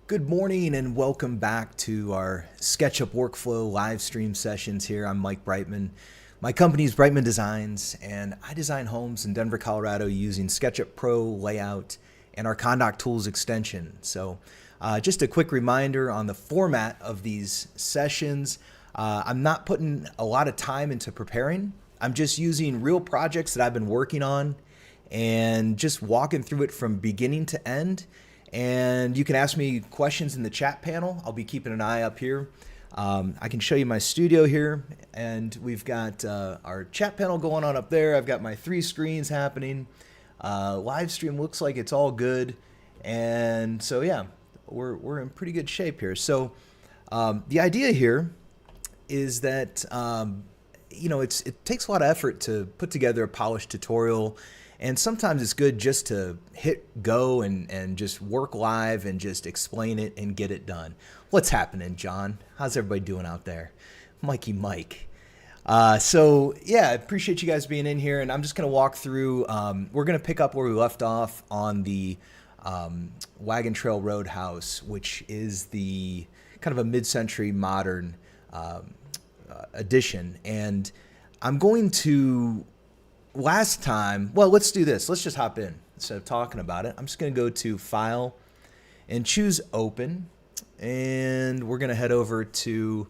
Good morning and welcome back to our SketchUp workflow live stream sessions here. I'm Mike Brightman. My company is Brightman Designs, and I design homes in Denver, Colorado using SketchUp Pro, LayOut, and our ConDoc Tools extension. So just a quick reminder on the format of these sessions. I'm not putting a lot of time into preparing. I'm just using real projects that I've been working on and just walking through it from beginning to end. And you can ask me questions in the chat panel. I'll be keeping an eye up here. I can show you my studio here, and we've got our chat panel going on up there. I've got my 3 screens happening. Live stream looks like it's all good. And so, yeah, we're in pretty good shape here. So the idea here is that, it takes a lot of effort to put together a polished tutorial. And sometimes it's good just to hit go and just work live and just explain it and get it done. What's happening, John? How's everybody doing out there? Mikey Mike. So yeah, I appreciate you guys being in here, and I'm just going to walk through. We're going to pick up where we left off on the Wagon Trail Roadhouse, which is the kind of a mid-century modern edition. And I'm going to... Last time, well, let's do this. Let's just hop in instead of talking about it. I'm just going to go to File and choose Open. And we're going to head over to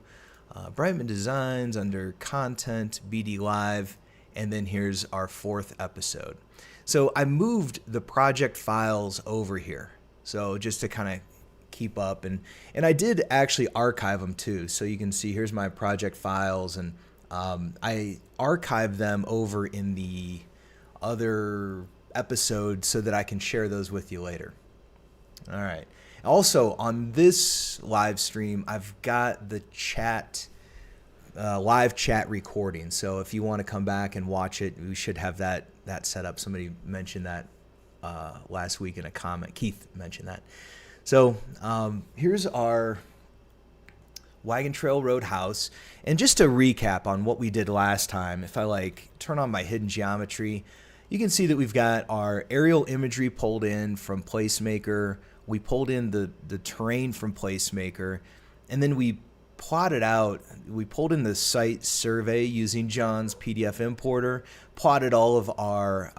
Brightman Designs under Content, BD Live. And then here's our 4th episode. So I moved the project files over here. So just to kind of keep up. And I did actually archive them too. So you can see here's my project files, and I archive them over in the other episode so that I can share those with you later. All right. Also, on this live stream, I've got the chat, live chat recording. So if you want to come back and watch it, we should have that set up. Somebody mentioned that last week in a comment. Keith mentioned that. So here's our Wagon Trail Roadhouse. And just to recap on what we did last time, if I turn on my hidden geometry, you can see that we've got our aerial imagery pulled in from Placemaker. We pulled in the terrain from Placemaker, and then we plotted out, we pulled in the site survey using John's PDF importer, plotted all of our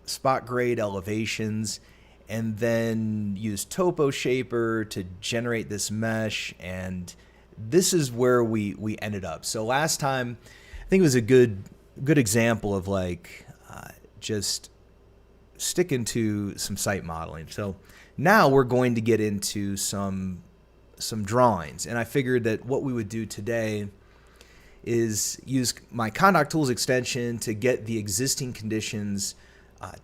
spot grade elevations, and then used Topo Shaper to generate this mesh, and this is where we ended up. So last time, I think it was a good example of just sticking to some site modeling. So now we're going to get into some drawings, and I figured that what we would do today is use my ConDoc Tools extension to get the existing conditions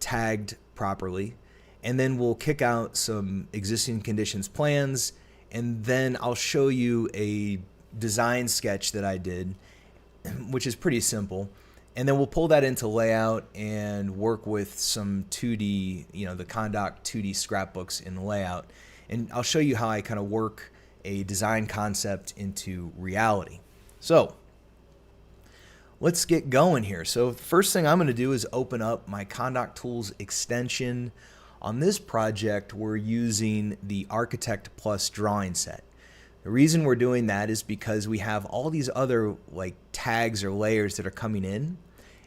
tagged properly. And then we'll kick out some existing conditions plans, and then I'll show you a design sketch that I did, which is pretty simple. And then we'll pull that into LayOut and work with some 2D, the ConDoc 2D scrapbooks in LayOut. And I'll show you how I kind of work a design concept into reality. So let's get going here. So the first thing I'm going to do is open up my ConDoc Tools extension. On this project, we're using the Architect Plus drawing set. The reason we're doing that is because we have all these other tags or layers that are coming in,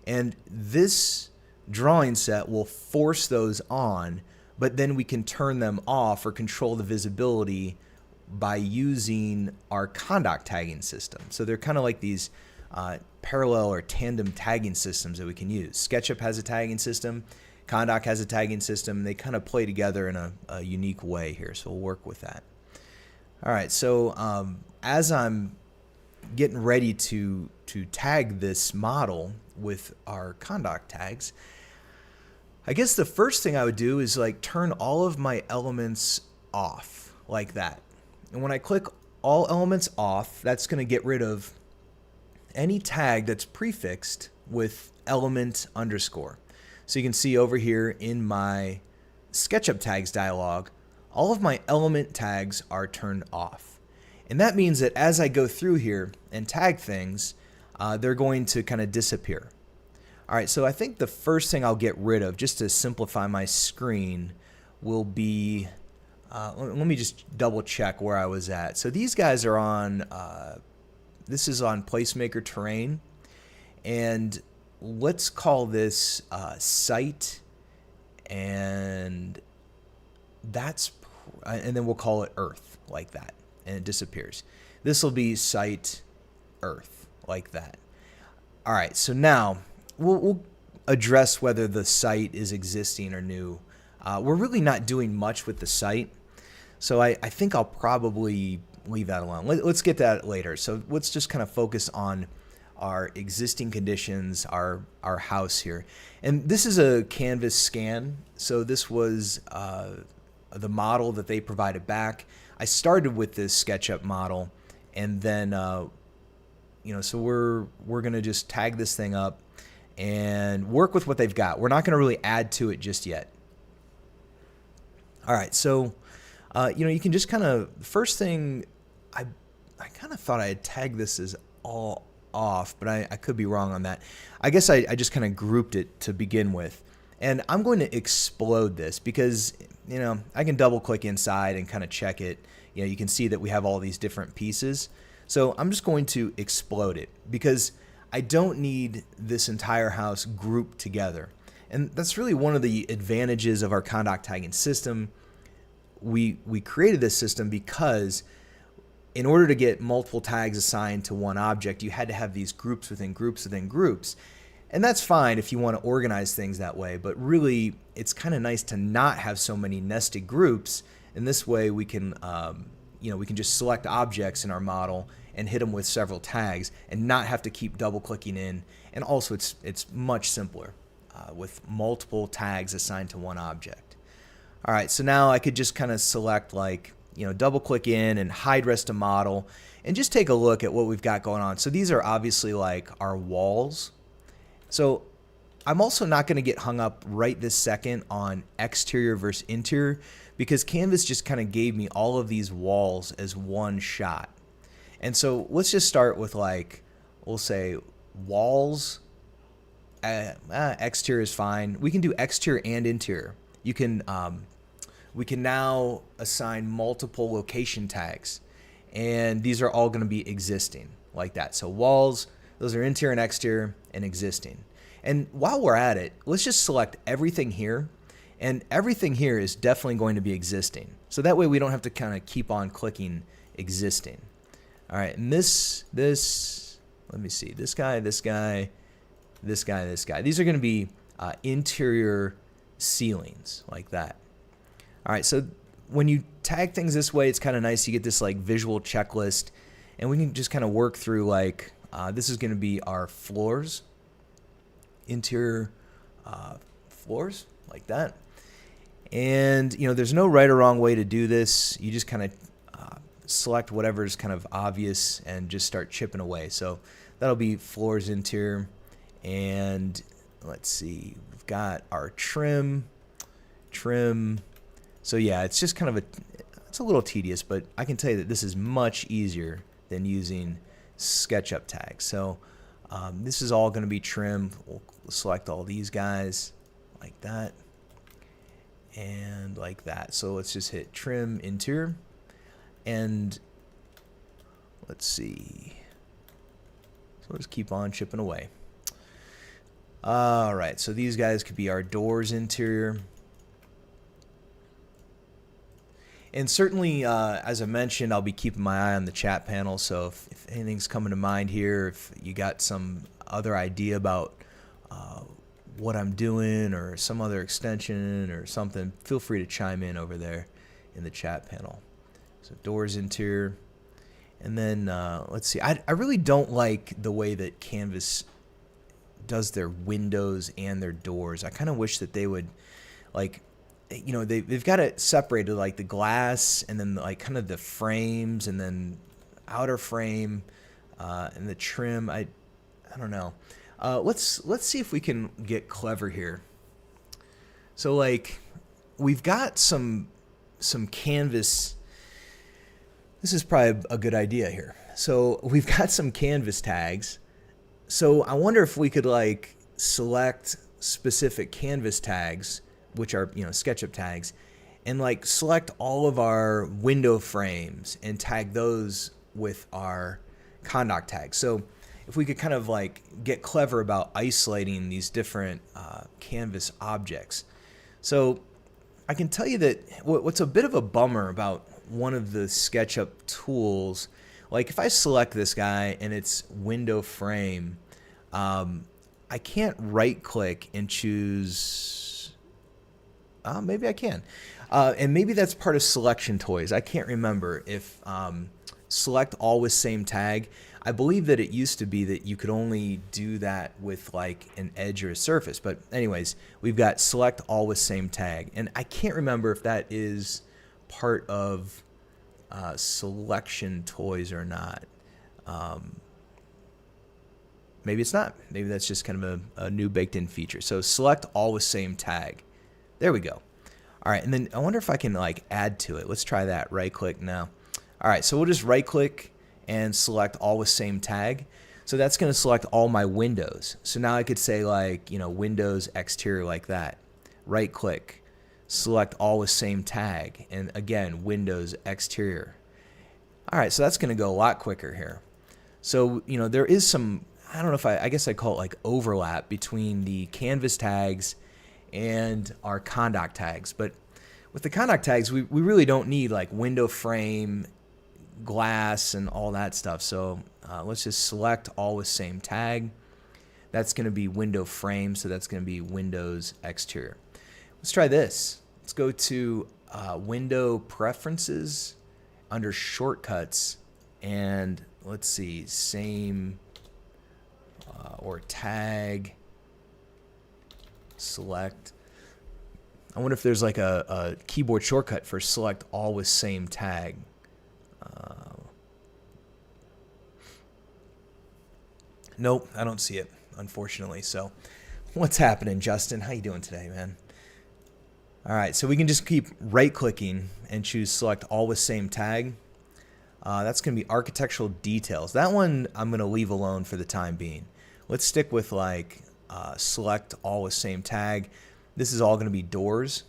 and this drawing set will force those on, but then we can turn them off or control the visibility by using our ConDoc tagging system. So they're kind of like these parallel or tandem tagging systems that we can use. SketchUp has a tagging system. ConDoc has a tagging system. They kind of play together in a unique way here, so we'll work with that. All right, so as I'm getting ready to tag this model with our ConDoc tags, I guess the first thing I would do is turn all of my elements off like that. And when I click all elements off, that's going to get rid of any tag that's prefixed with element underscore. So you can see over here in my SketchUp tags dialog, all of my element tags are turned off. And that means that as I go through here and tag things, they're going to kind of disappear. All right, so I think the first thing I'll get rid of, just to simplify my screen, will be let me just double check where I was at. So these guys are on, this is on Placemaker Terrain, and let's call this Site, and and then we'll call it Earth, like that, and it disappears. This will be Site Earth, like that. All right, so now we'll address whether the site is existing or new. We're really not doing much with the site, so I think I'll probably leave that alone. Let's get that later. So let's just kind of focus on our existing conditions, our house here. And this is a canvas scan. So this was the model that they provided back. I started with this SketchUp model, and then so we're gonna just tag this thing up and work with what they've got. We're not gonna really add to it just yet. All right, so you can just kind of, first thing, I kind of thought I had tagged this as all off, but I could be wrong on that. I guess I just kind of grouped it to begin with. And I'm going to explode this because, I can double click inside and kind of check it. You can see that we have all these different pieces. So I'm just going to explode it because I don't need this entire house grouped together. And that's really one of the advantages of our ConDoc tagging system. We created this system because in order to get multiple tags assigned to one object, you had to have these groups within groups within groups. And that's fine if you want to organize things that way, but really it's kind of nice to not have so many nested groups. And this way we can, we can just select objects in our model and hit them with several tags and not have to keep double clicking in. And also it's much simpler with multiple tags assigned to one object. All right, so now I could just kind of select double click in and hide rest of model and just take a look at what we've got going on. So these are obviously like our walls. So I'm also not going to get hung up right this second on exterior versus interior because Canvas just kind of gave me all of these walls as one shot. And so let's just start with we'll say walls, exterior is fine. We can do exterior and interior. You can, we can now assign multiple location tags, and these are all going to be existing like that. So walls, those are interior and exterior and existing. And while we're at it, let's just select everything here, and everything here is definitely going to be existing. So that way we don't have to kind of keep on clicking existing. All right, and this, let me see, this guy, this guy, this guy, this guy. These are going to be interior ceilings like that. All right, so when you tag things this way, it's kind of nice. You get this visual checklist, and we can just kind of work through this is going to be our floors, interior floors like that. And there's no right or wrong way to do this. You just kind of select whatever is kind of obvious and just start chipping away. So that'll be floors interior. And let's see, we've got our trim. So yeah, it's just kind of it's a little tedious, but I can tell you that this is much easier than using SketchUp tags. So this is all going to be trim. We'll select all these guys like that and like that. So let's just hit trim interior, and let's see. So let's keep on chipping away. All right, so these guys could be our doors interior. And certainly, as I mentioned, I'll be keeping my eye on the chat panel. So if anything's coming to mind here, if you got some other idea about what I'm doing or some other extension or something, feel free to chime in over there in the chat panel. So doors interior. And then let's see. I really don't like the way that Canvas does their windows and their doors. I kind of wish that they would they've got it separated, like the glass and then kind of the frames and then outer frame and the trim. I don't know. Let's see if we can get clever here. So we've got some canvas. This is probably a good idea here. So we've got some canvas tags. So I wonder if we could select specific canvas tags, which are SketchUp tags, and like select all of our window frames and tag those with our ConDoc tag. So if we could kind of like get clever about isolating these different canvas objects. So I can tell you that what's a bit of a bummer about one of the SketchUp tools, like if I select this guy and it's window frame, I can't right click and choose, maybe I can. And maybe that's part of selection toys. I can't remember if select all with same tag. I believe that it used to be that you could only do that with like an edge or a surface. But anyways, we've got select all with same tag. And I can't remember if that is part of selection toys or not. Maybe it's not. Maybe that's just kind of a new baked in feature. So select all with same tag. There we go. All right, and then I wonder if I can like add to it. Let's try that. Right click now. All right, so we'll just right click and select all with same tag. So that's going to select all my windows. So now I could say like, you know, Windows exterior like that. Right click, select all with same tag, and again, Windows exterior. All right, so that's going to go a lot quicker here. So, you know, there is some, I don't know if I guess I call it like overlap between the canvas tags and our ConDoc tags. But with the ConDoc tags, we really don't need like window frame, glass, and all that stuff. So let's just select all with same tag. That's going to be window frame, so that's going to be Windows exterior. Let's try this. Let's go to window preferences under shortcuts, and let's see, same or tag, select. I wonder if there's like a keyboard shortcut for select all with same tag. Nope, I don't see it, unfortunately. So what's happening, Justin? How you doing today, man? All right, so we can just keep right-clicking and choose select all with same tag. That's going to be architectural details. That one I'm going to leave alone for the time being. Let's stick with like select all with same tag. This is all going to be doors.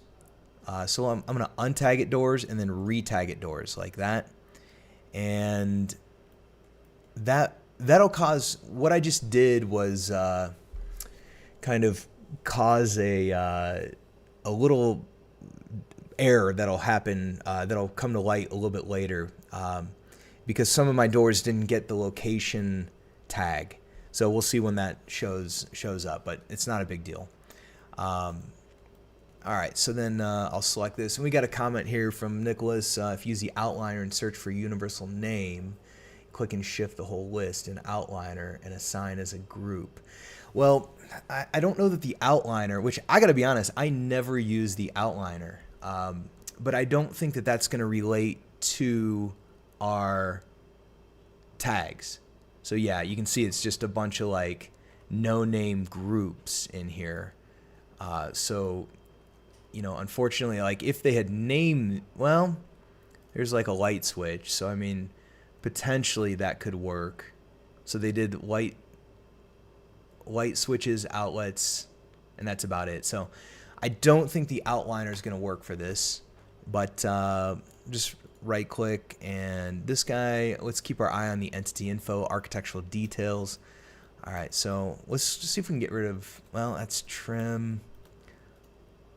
So I'm going to untag it doors and then retag it doors like that. And that'll cause, what I just did was kind of cause a little error that'll happen, that'll come to light a little bit later, because some of my doors didn't get the location tag. So we'll see when that shows up, but it's not a big deal. All right, so then I'll select this. And we got a comment here from Nicholas. If you use the outliner and search for universal name, click and shift the whole list in outliner and assign as a group. Well, I don't know that the outliner, which I got to be honest, I never use the outliner, but I don't think that that's going to relate to our tags. So yeah, you can see it's just a bunch of like no-name groups in here. So, you know, unfortunately, like if they had named, well, there's like a light switch. So, I mean, potentially that could work. So they did light switches, outlets, and that's about it. So I don't think the outliner is going to work for this, but just right click, and this guy, let's keep our eye on the entity info, architectural details. All right, so let's just see if we can get rid of, well, that's trim.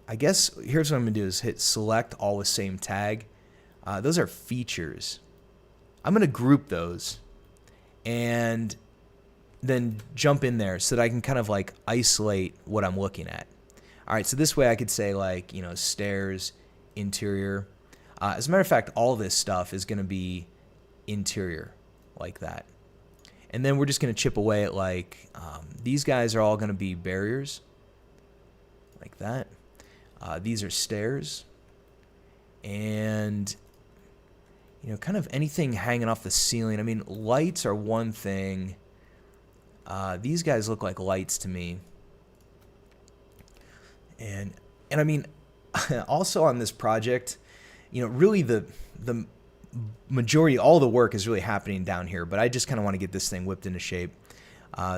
I guess here's what I'm going to do is hit select all with same tag. Those are features. I'm going to group those and then jump in there so that I can kind of like isolate what I'm looking at. All right, so this way I could say like, you know, stairs, interior. As a matter of fact, all this stuff is going to be interior like that. And then we're just going to chip away at like, these guys are all going to be barriers like that. These are stairs. And, you know, kind of anything hanging off the ceiling. I mean, lights are one thing. These guys look like lights to me. And I mean, also on this project, you know, really the majority, all the work is really happening down here, but I just kind of want to get this thing whipped into shape.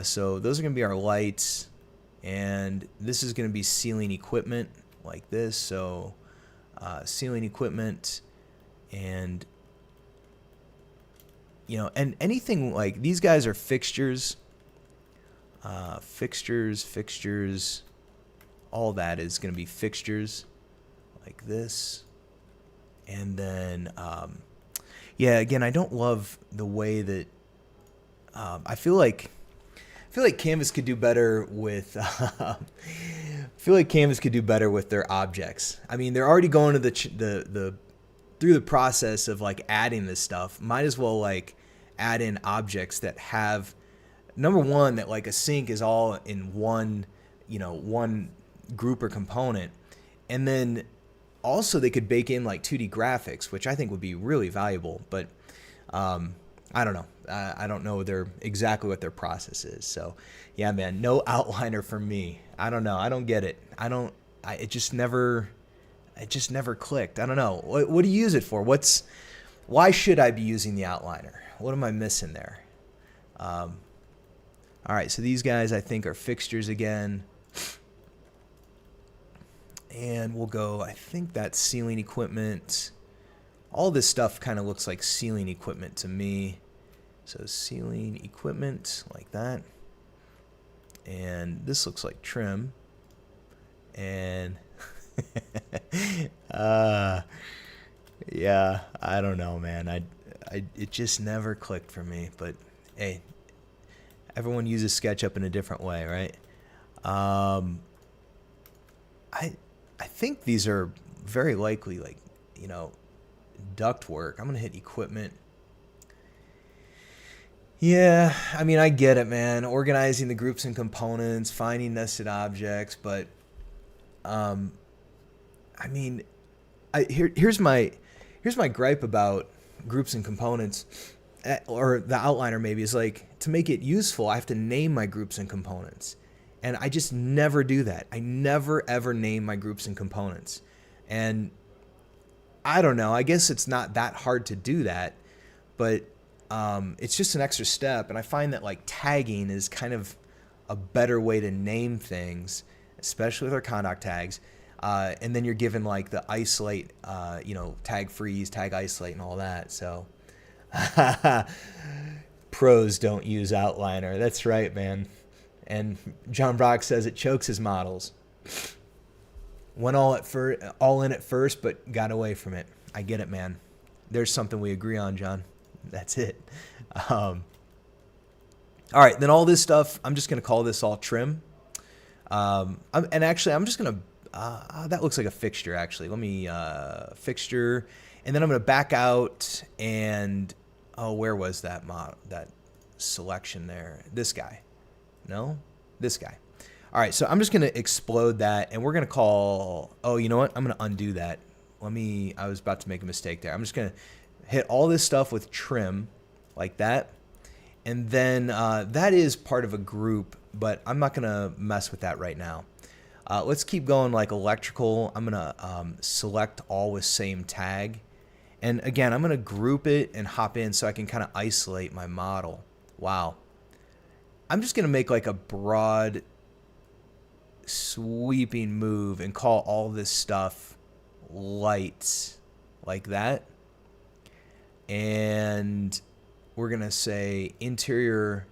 So those are going to be our lights, and this is going to be ceiling equipment like this. So ceiling equipment, and and anything like these guys are fixtures, fixtures, all that is going to be fixtures like this. And then, yeah, again, I don't love the way that I feel like Canvas could do better with their objects. I mean, they're already going to the through the process of like adding this stuff. Might as well like add in objects that have, number one, that like a sink is all in one, one group or component, and then also they could bake in like 2D graphics, which I think would be really valuable. But I don't know. I don't know exactly what their process is. So yeah, man, no outliner for me. I don't know. I don't get it. It just never clicked. I don't know. What do you use it for? Why should I be using the outliner? What am I missing there? All right, so these guys I think are fixtures again. And we'll go, I think that's ceiling equipment. All this stuff kind of looks like ceiling equipment to me. So ceiling equipment like that. And this looks like trim. And yeah, I don't know, man. It just never clicked for me. But hey, everyone uses SketchUp in a different way, right? I think these are very likely like, duct work. I'm going to hit equipment. Yeah, I mean, I get it, man. Organizing the groups and components, finding nested objects, but I mean, here's my gripe about groups and components, or the outliner maybe, is like, to make it useful, I have to name my groups and components. And I just never do that. I never, ever name my groups and components. And I don't know. I guess it's not that hard to do that, but it's just an extra step. And I find that like tagging is kind of a better way to name things, especially with our ConDoc tags. And then you're given like the isolate, tag freeze, tag isolate, and all that. So pros don't use outliner. That's right, man. And John Brock says it chokes his models. Went all in at first, but got away from it. I get it, man. There's something we agree on, John. That's it. All right, then all this stuff, I'm just going to call this all trim. I'm just going to, that looks like a fixture, actually. Let me, fixture. And then I'm going to back out and, where was that selection there? This guy. No, this guy. All right, so I'm just going to explode that, and we're going to call, you know what? I'm going to undo that. I was about to make a mistake there. I'm just going to hit all this stuff with trim like that. And then that is part of a group, but I'm not going to mess with that right now. Let's keep going like electrical. I'm going to select all with same tag. And again, I'm going to group it and hop in so I can kind of isolate my model. Wow. I'm just going to make like a broad sweeping move and call all this stuff lights like that. And we're going to say interior,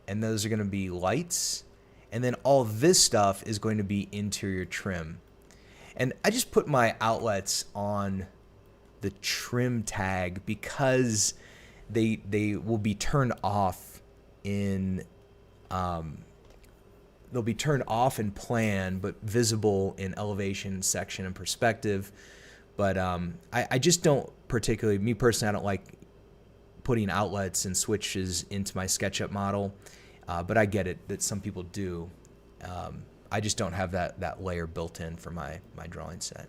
and those are going to be lights. And then all this stuff is going to be interior trim. And I just put my outlets on the trim tag because they will be turned off in they'll be turned off in plan, but visible in elevation, section, and perspective. But I just don't particularly, me personally, I don't like putting outlets and switches into my SketchUp model. But I get it that some people do. I just don't have that layer built in for my drawing set.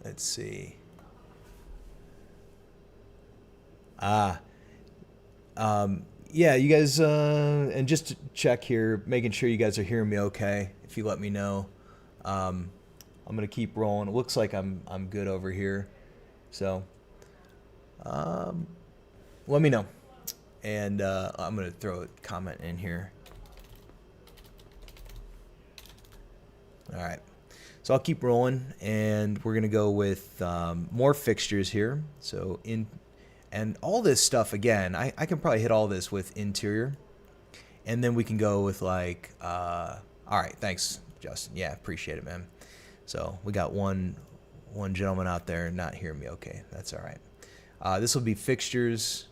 Let's see. Yeah, you guys, and just to check here, making sure you guys are hearing me okay. If you let me know, I'm gonna keep rolling. It looks like I'm good over here, so let me know, and I'm gonna throw a comment in here. All right. So I'll keep rolling, and we're gonna go with more fixtures here. So and all this stuff again, I can probably hit all this with interior, and then we can go with like, all right, thanks, Justin. Yeah, appreciate it, man. So we got one gentleman out there not hearing me. Okay, that's all right. This will be fixtures,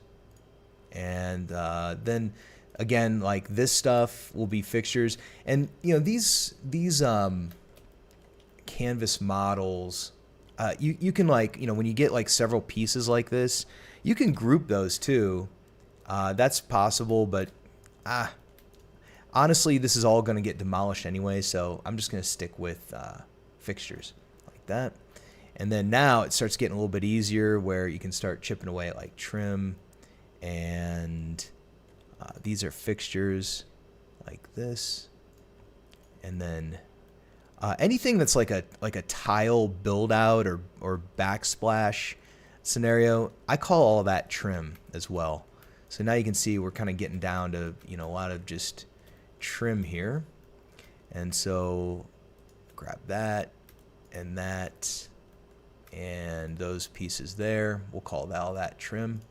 and then again, like this stuff will be fixtures, and you know these canvas models, you can, like, you know, when you get like several pieces like this, you can group those too. That's possible, but honestly, this is all going to get demolished anyway, so I'm just going to stick with fixtures like that. And then now it starts getting a little bit easier where you can start chipping away at like trim, and these are fixtures like this. And then anything that's like a tile build out or backsplash scenario, I call all of that trim as well. So now you can see we're kind of getting down to, you know, a lot of just trim here. And so grab that and those pieces there. We'll call all that trim.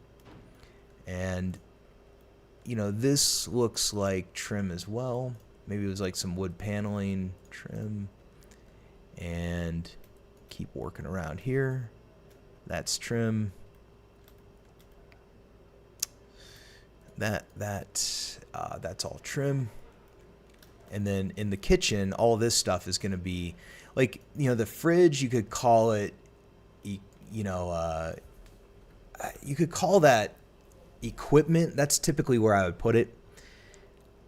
And you know, this looks like trim as well. Maybe it was like some wood paneling trim. And keep working around here. That's trim. That's all trim. And then in the kitchen, all this stuff is going to be like, you know, the fridge, you could call it, you could call that equipment. That's typically where I would put it.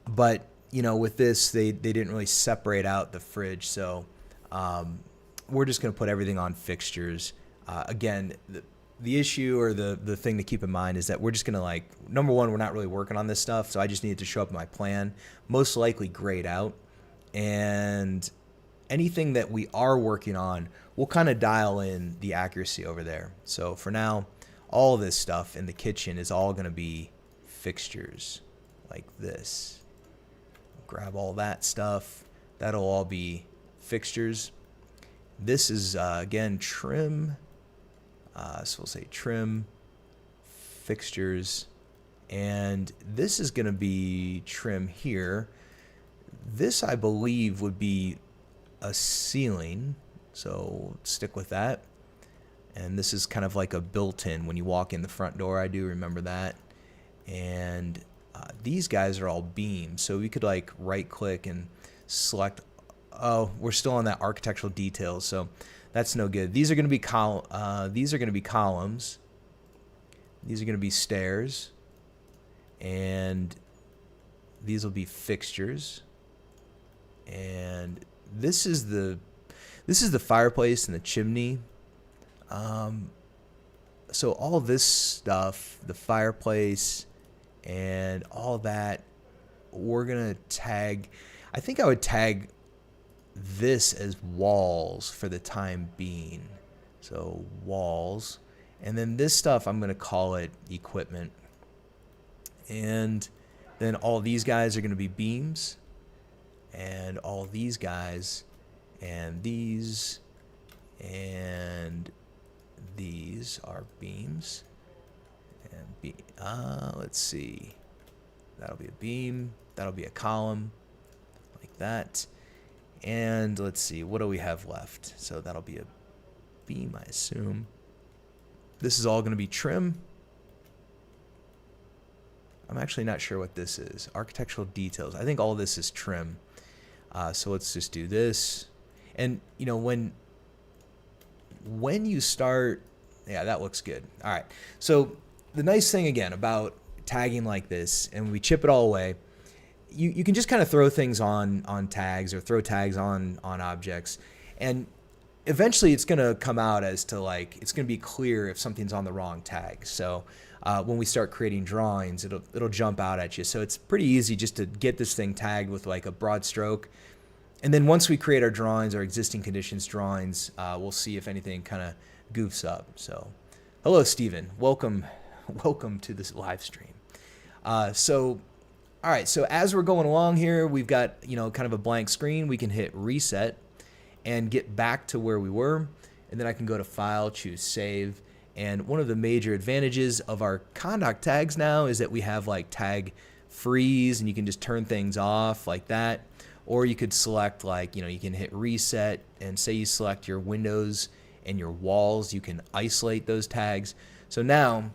But, you know, with this, they didn't really separate out the fridge. So we're just going to put everything on fixtures. Again, the issue or the thing to keep in mind is that we're just going to, like, number one, we're not really working on this stuff. So I just need it to show up in my plan, most likely grayed out. And anything that we are working on, we'll kind of dial in the accuracy over there. So for now, all this stuff in the kitchen is all going to be fixtures like this. Grab all that stuff. That'll all be fixtures. This is, again, trim. So we'll say trim, fixtures, and this is going to be trim here. This, I believe, would be a ceiling, so stick with that. And this is kind of like a built-in when you walk in the front door. I do remember that. And these guys are all beams, so we could like right-click and select. Oh, we're still on that architectural details, so that's no good. These are going to be these are going to be columns. These are going to be stairs, and these will be fixtures. And this is the fireplace and the chimney. So all this stuff, the fireplace and all that, we're gonna tag. I think I would tag this as walls for the time being. So walls, and then this stuff I'm gonna call it equipment. And then all these guys are gonna be beams, and all these guys, and these are beams. And let's see, that'll be a beam, that'll be a column like that. And let's see, what do we have left? So that'll be a beam, I assume. This is all going to be trim. I'm actually not sure what this is. Architectural details. I think all this is trim. So let's just do this. And you know, when you start, yeah, that looks good. All right. So the nice thing again about tagging like this, and we chip it all away, you can just kind of throw things on tags or throw tags on objects, and eventually it's going to come out as to, like, it's going to be clear if something's on the wrong tag. So when we start creating drawings, it'll jump out at you. So it's pretty easy just to get this thing tagged with like a broad stroke. And then once we create our drawings, our existing conditions drawings, we'll see if anything kind of goofs up. So hello, Steven. Welcome to this live stream. All right, so as we're going along here, we've got, you know, kind of a blank screen. We can hit reset, and get back to where we were. And then I can go to File, choose Save. And one of the major advantages of our ConDoc tags now is that we have like tag freeze, and you can just turn things off like that. Or you could select like, you can hit reset, and say you select your windows and your walls, you can isolate those tags. So now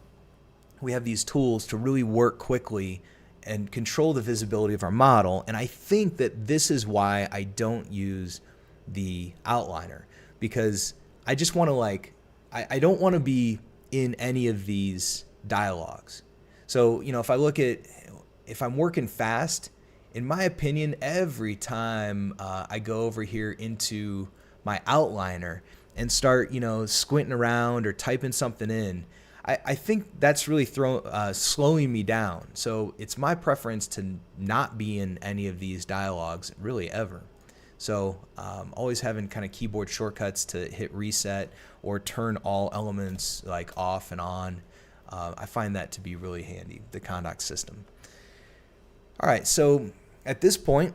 we have these tools to really work quickly and control the visibility of our model. And I think that this is why I don't use the outliner, because I just want to I don't want to be in any of these dialogues. So, if I'm working fast, in my opinion, every time I go over here into my outliner and start, squinting around or typing something in, I think that's really slowing me down. So it's my preference to not be in any of these dialogues really ever. So always having kind of keyboard shortcuts to hit reset or turn all elements like off and on. I find that to be really handy, the ConDoc system. All right, so at this point,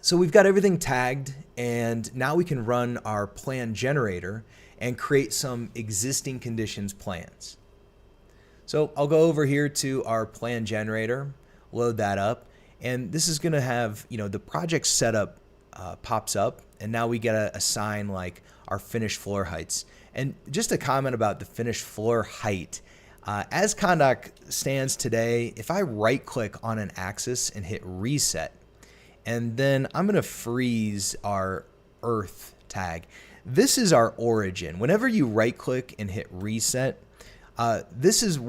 so we've got everything tagged, and now we can run our plan generator and create some existing conditions plans. So I'll go over here to our plan generator, load that up, and this is going to have, the project setup pops up, and now we get to assign like our finished floor heights. And just a comment about the finished floor height. As ConDoc stands today, if I right click on an axis and hit reset, and then I'm going to freeze our earth tag. This is our origin. Whenever you right click and hit reset, this is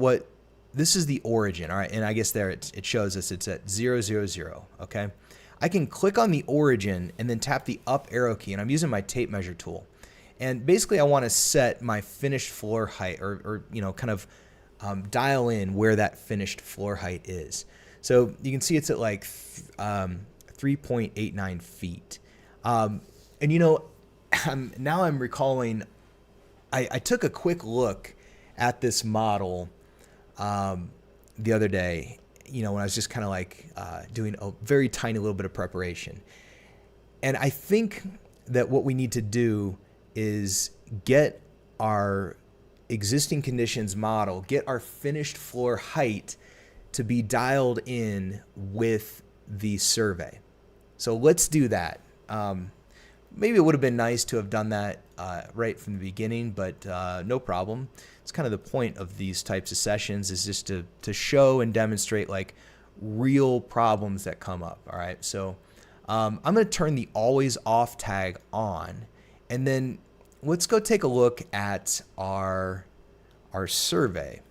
the origin. All right. And I guess there it shows us it's at 0, 0, 0. Okay. I can click on the origin and then tap the up arrow key, and I'm using my tape measure tool. And basically I want to set my finished floor height or kind of dial in where that finished floor height is. So you can see it's at like 3.89 feet. And now I'm recalling, I took a quick look at this model the other day, when I was just kind of like doing a very tiny little bit of preparation. And I think that what we need to do is get our existing conditions model, get our finished floor height to be dialed in with the survey. So let's do that. Maybe it would have been nice to have done that right from the beginning, but no problem. It's kind of the point of these types of sessions, is just to show and demonstrate like real problems that come up. All right, so I'm going to turn the always off tag on, and then let's go take a look at our survey.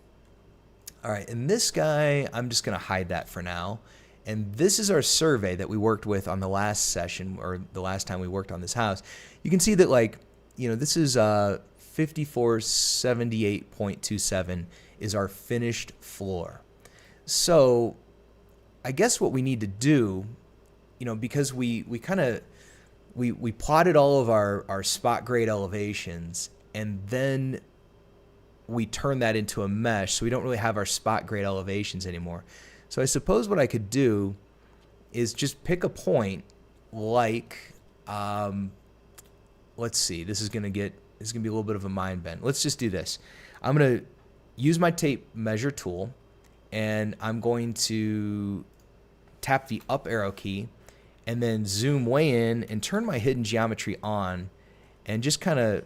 All right, and this guy, I'm just going to hide that for now. And this is our survey that we worked with on the last session, or the last time we worked on this house. You can see that this is 5478.27 is our finished floor. So I guess what we need to do, because we plotted all of our spot grade elevations, and then we turn that into a mesh, so we don't really have our spot grade elevations anymore. So I suppose what I could do is just pick a point like, let's see, this is gonna be a little bit of a mind bend. Let's just do this. I'm gonna use my tape measure tool, and I'm going to tap the up arrow key and then zoom way in and turn my hidden geometry on, and just kind of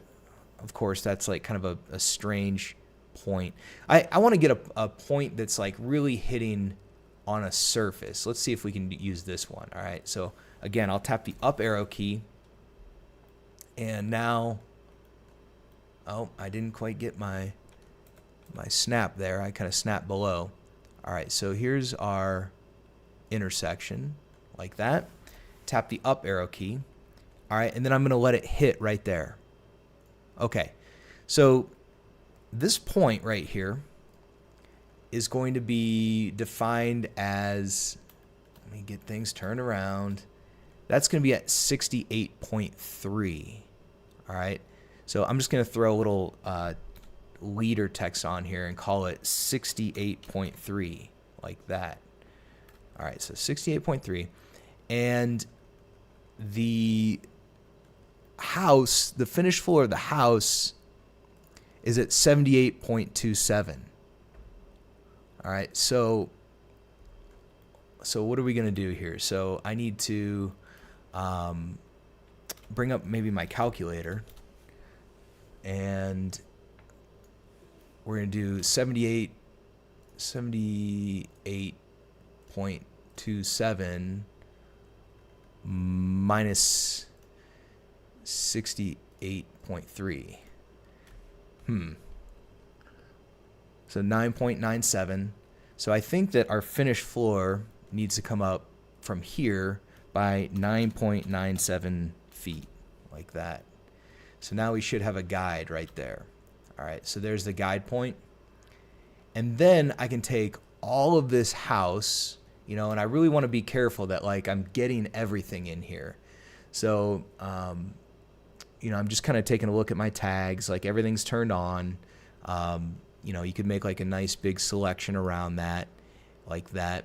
course, that's like kind of a strange point. I want to get a point that's like really hitting on a surface. Let's see if we can use this one. All right, so again, I'll tap the up arrow key, and now, oh, I didn't quite get my snap there. I kind of snapped below. All right, so here's our intersection like that. Tap the up arrow key. All right, and then I'm going to let it hit right there. Okay, so this point right here is going to be defined as, let me get things turned around. That's going to be at 68.3. All right, so I'm just going to throw a little leader text on here and call it 68.3, like that. All right, so 68.3, and the house, the finished floor of the house is at 78.27. All right, so what are we going to do here? So I need to bring up maybe my calculator, and we're going to do 78.27 minus 68.3. So 9.97. So I think that our finished floor needs to come up from here by 9.97 feet, like that. So now we should have a guide right there. All right, so there's the guide point. And then I can take all of this house, you know, and I really want to be careful that like I'm getting everything in here. So, you know, I'm just kind of taking a look at my tags, like everything's turned on. You know, you could make like a nice big selection around that, like that.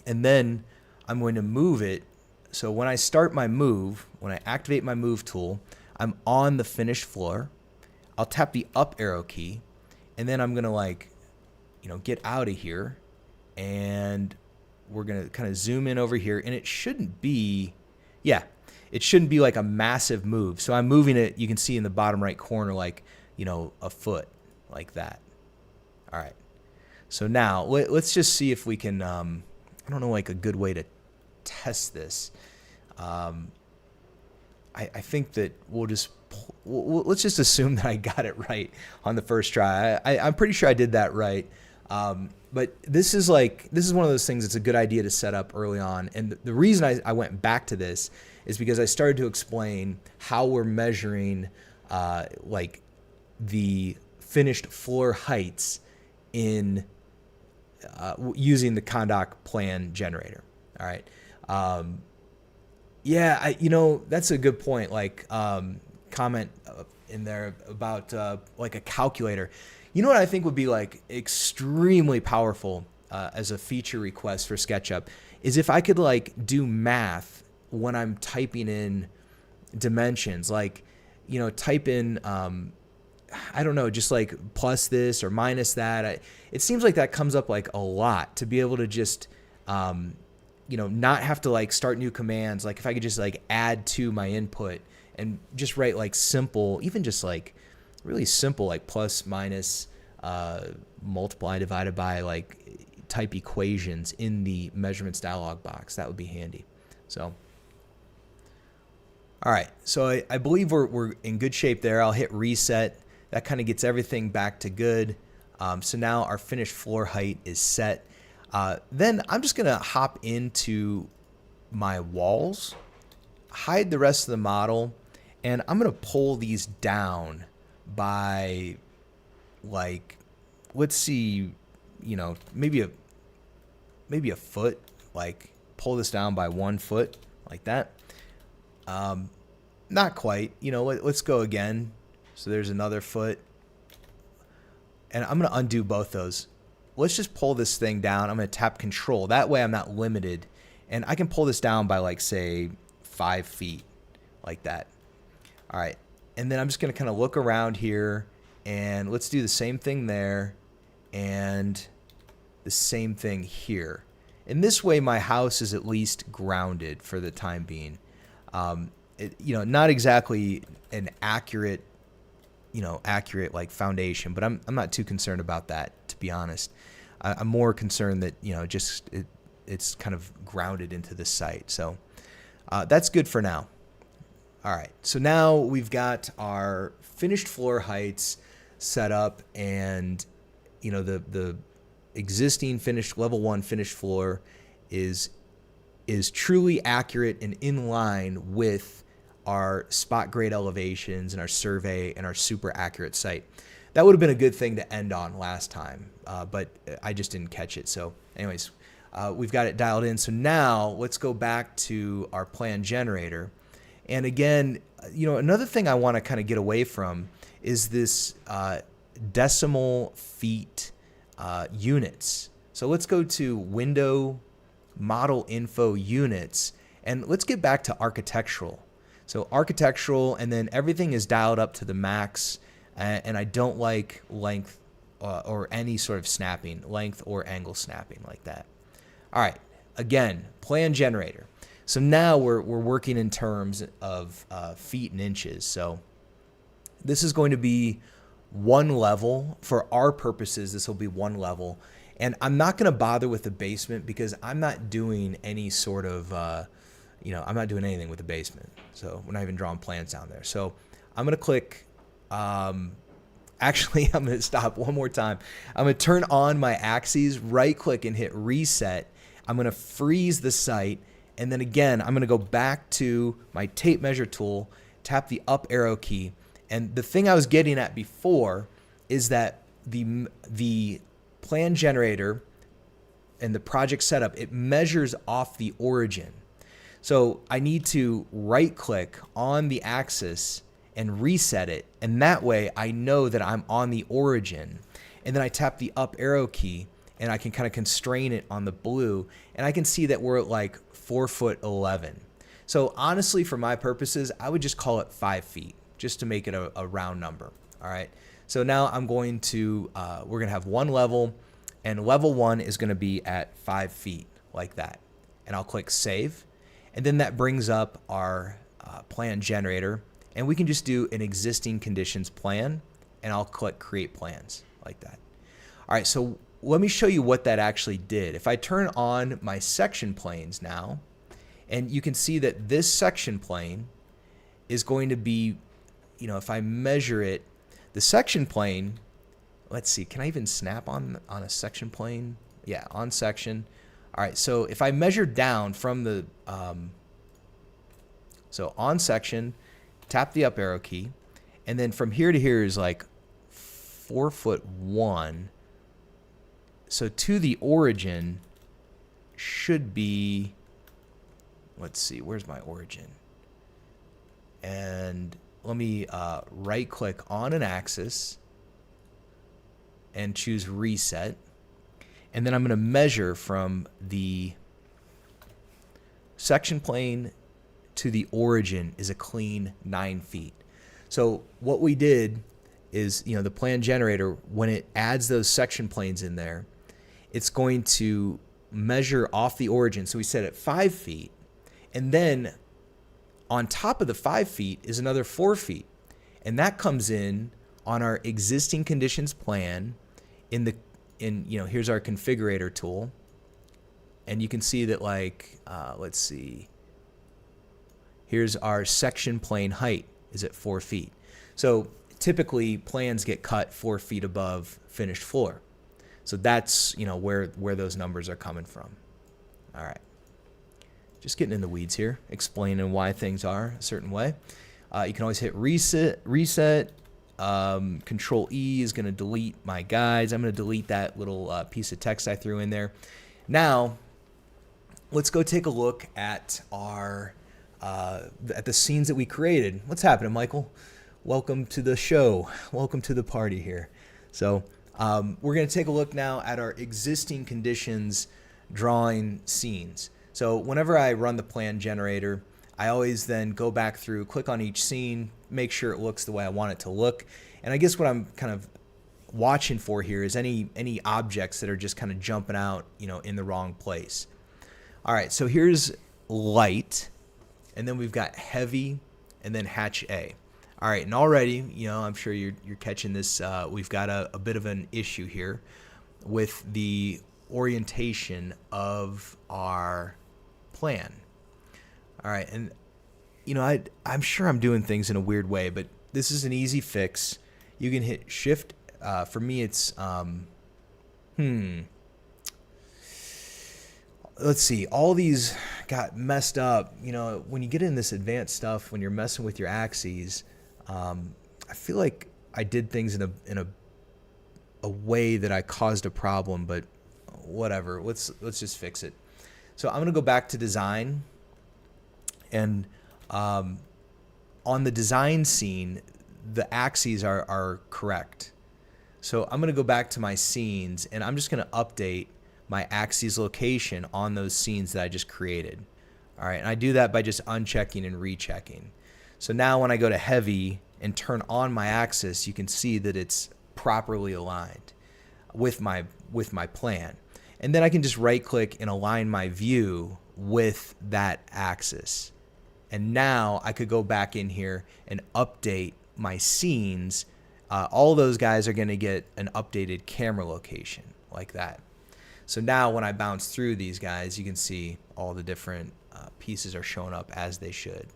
And then I'm going to move it. So when I start my move, when I activate my move tool, I'm on the finished floor. I'll tap the up arrow key, and then I'm going to like, you know, get out of here, and we're going to kind of zoom in over here, and it shouldn't be, yeah, it shouldn't be like a massive move. So I'm moving it, you can see in the bottom right corner, like, you know, a foot, like that. All right. So now let's just see if we can, I don't know, like a good way to test this. I think that let's just assume that I got it right on the first try. I'm pretty sure I did that right. But this is one of those things that's a good idea to set up early on. And the reason I went back to this is because I started to explain how we're measuring like the finished floor heights in using the ConDoc plan generator. All right. Yeah, you know, that's a good point. Like, comment in there about like a calculator. You know what I think would be like extremely powerful as a feature request for SketchUp is if I could like do math when I'm typing in dimensions. Like, you know, type in, I don't know, just like plus this or minus that. It seems like that comes up like a lot to be able to just, you know, not have to like start new commands. Like if I could just like add to my input and just write like simple, even just like really simple, like plus, minus, multiply, divided by, like type equations in the measurements dialog box. That would be handy. So, all right. So I believe we're in good shape there. I'll hit reset. That kind of gets everything back to good. So now our finished floor height is set. Then I'm just going to hop into my walls, hide the rest of the model, and I'm going to pull these down by, like, let's see, you know, maybe a foot, like pull this down by 1 foot, like that. Not quite, you know, let's go again. So there's another foot, and I'm going to undo both those. Let's just pull this thing down. I'm going to tap control. That way I'm not limited. And I can pull this down by like, say, 5 feet, like that. All right. And then I'm just going to kind of look around here, and let's do the same thing there and the same thing here. And this way my house is at least grounded for the time being. You know, not exactly an accurate, you know, like foundation, but I'm not too concerned about that, to be honest. I'm more concerned that, you know, just it's kind of grounded into the site. So that's good for now. All right. So now we've got our finished floor heights set up, and, you know, the existing finished level 1 finished floor is truly accurate and in line with our spot grade elevations and our survey and our super accurate site. That would have been a good thing to end on last time, but I just didn't catch it. So anyways, we've got it dialed in. So now let's go back to our plan generator. And again, you know, another thing I want to kind of get away from is this decimal feet units. So let's go to Window, Model Info, Units, and let's get back to architectural. So architectural, and then everything is dialed up to the max, and I don't like length or any sort of snapping, length or angle snapping like that. All right, again, plan generator. So now we're working in terms of feet and inches. So this is going to be one level. For our purposes, this will be one level. And I'm not going to bother with the basement because I'm not doing any sort of, I'm not doing anything with the basement. So we're not even drawing plans down there. So I'm going to click, actually, I'm going to stop one more time. I'm going to turn on my axes, right click and hit reset. I'm going to freeze the site. And then again, I'm going to go back to my tape measure tool, tap the up arrow key. And the thing I was getting at before is that the plan generator and the project setup, it measures off the origin. So I need to right click on the axis and reset it. And that way I know that I'm on the origin. And then I tap the up arrow key and I can kind of constrain it on the blue. And I can see that we're at like 4'11". So honestly, for my purposes, I would just call it 5 feet just to make it a round number. All right. So now I'm going to, we're going to have one level, and level 1 is going to be at 5 feet like that. And I'll click save. And then that brings up our plan generator, and we can just do an existing conditions plan, and I'll click create plans like that. All right. So let me show you what that actually did. If I turn on my section planes now, and you can see that this section plane is going to be, if I measure it, the section plane, let's see, can I even snap on a section plane? Yeah, on section. All right, so if I measure down from the, so on section, tap the up arrow key, and then from here to here is like 4'1". So to the origin should be, let's see, where's my origin? And let me right click on an axis and choose reset. And then I'm going to measure from the section plane to the origin is a clean 9 feet. So what we did is, the plan generator, when it adds those section planes in there, it's going to measure off the origin. So we set it 5 feet, and then on top of the 5 feet is another 4 feet. And that comes in on our existing conditions plan here's our configurator tool. And you can see that let's see, here's our section plane height is at 4 feet. So typically plans get cut 4 feet above finished floor. So that's, where those numbers are coming from. All right. Just getting in the weeds here, explaining why things are a certain way. You can always hit reset. Control E is going to delete my guides. I'm going to delete that little piece of text I threw in there. Now, let's go take a look at our at the scenes that we created. What's happening, Michael? Welcome to the show. Welcome to the party here. So we're going to take a look now at our existing conditions drawing scenes. So whenever I run the plan generator, I always then go back through, click on each scene, make sure it looks the way I want it to look. And I guess what I'm kind of watching for here is any objects that are just kind of jumping out, in the wrong place. All right, so here's light, and then we've got heavy, and then hatch A. All right, and already, I'm sure you're catching this. We've got a bit of an issue here with the orientation of our plan. All right, and I'm sure I'm doing things in a weird way, but this is an easy fix. You can hit Shift. For me, it's let's see. All these got messed up. When you get in this advanced stuff, when you're messing with your axes, I feel like I did things in a way that I caused a problem, but whatever. Let's just fix it. So I'm gonna go back to design, and on the design scene, the axes are correct. So I'm gonna go back to my scenes, and I'm just gonna update my axes location on those scenes that I just created. All right, and I do that by just unchecking and rechecking. So now when I go to heavy and turn on my axis, you can see that it's properly aligned with my plan. And then I can just right click and align my view with that axis. And now I could go back in here and update my scenes. All those guys are going to get an updated camera location like that. So now when I bounce through these guys, you can see all the different pieces are showing up as they should.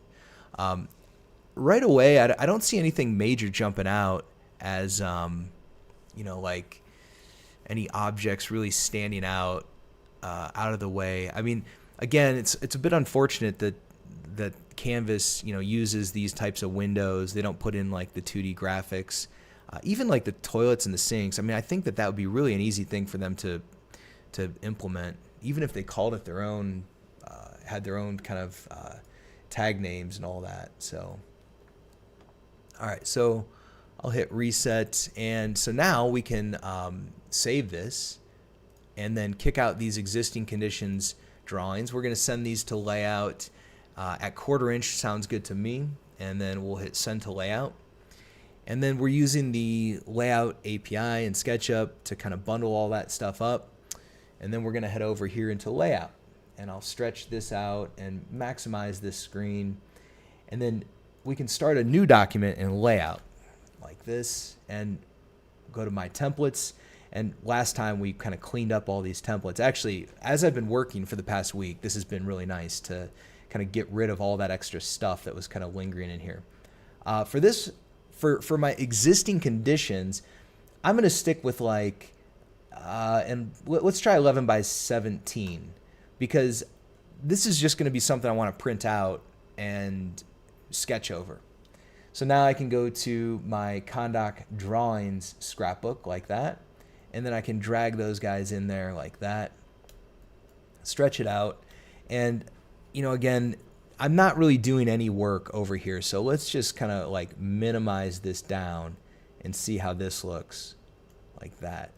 Right away, I don't see anything major jumping out as, you know, like any objects really standing out of the way. I mean, again, it's a bit unfortunate that Canvas, you know, uses these types of windows. They don't put in like the 2D graphics, even like the toilets and the sinks. I mean, I think that would be really an easy thing for them to implement, even if they called it their own, had their own kind of tag names and all that. So, all right, so I'll hit reset, and so now we can save this and then kick out these existing conditions drawings. We're going to send these to layout at 1/4 inch. Sounds good to me. And then we'll hit send to layout. And then we're using the layout API in SketchUp to kind of bundle all that stuff up. And then we're going to head over here into layout, and I'll stretch this out and maximize this screen. And then we can start a new document in layout like this and go to my templates. And last time we kind of cleaned up all these templates. Actually, as I've been working for the past week, this has been really nice to kind of get rid of all that extra stuff that was kind of lingering in here. For my existing conditions, I'm going to stick with like, and let's try 11 by 17, because this is just going to be something I want to print out and sketch over. So now I can go to my ConDoc drawings scrapbook like that, and then I can drag those guys in there like that, stretch it out, and you know, again, I'm not really doing any work over here, so let's just kind of like minimize this down and see how this looks like that.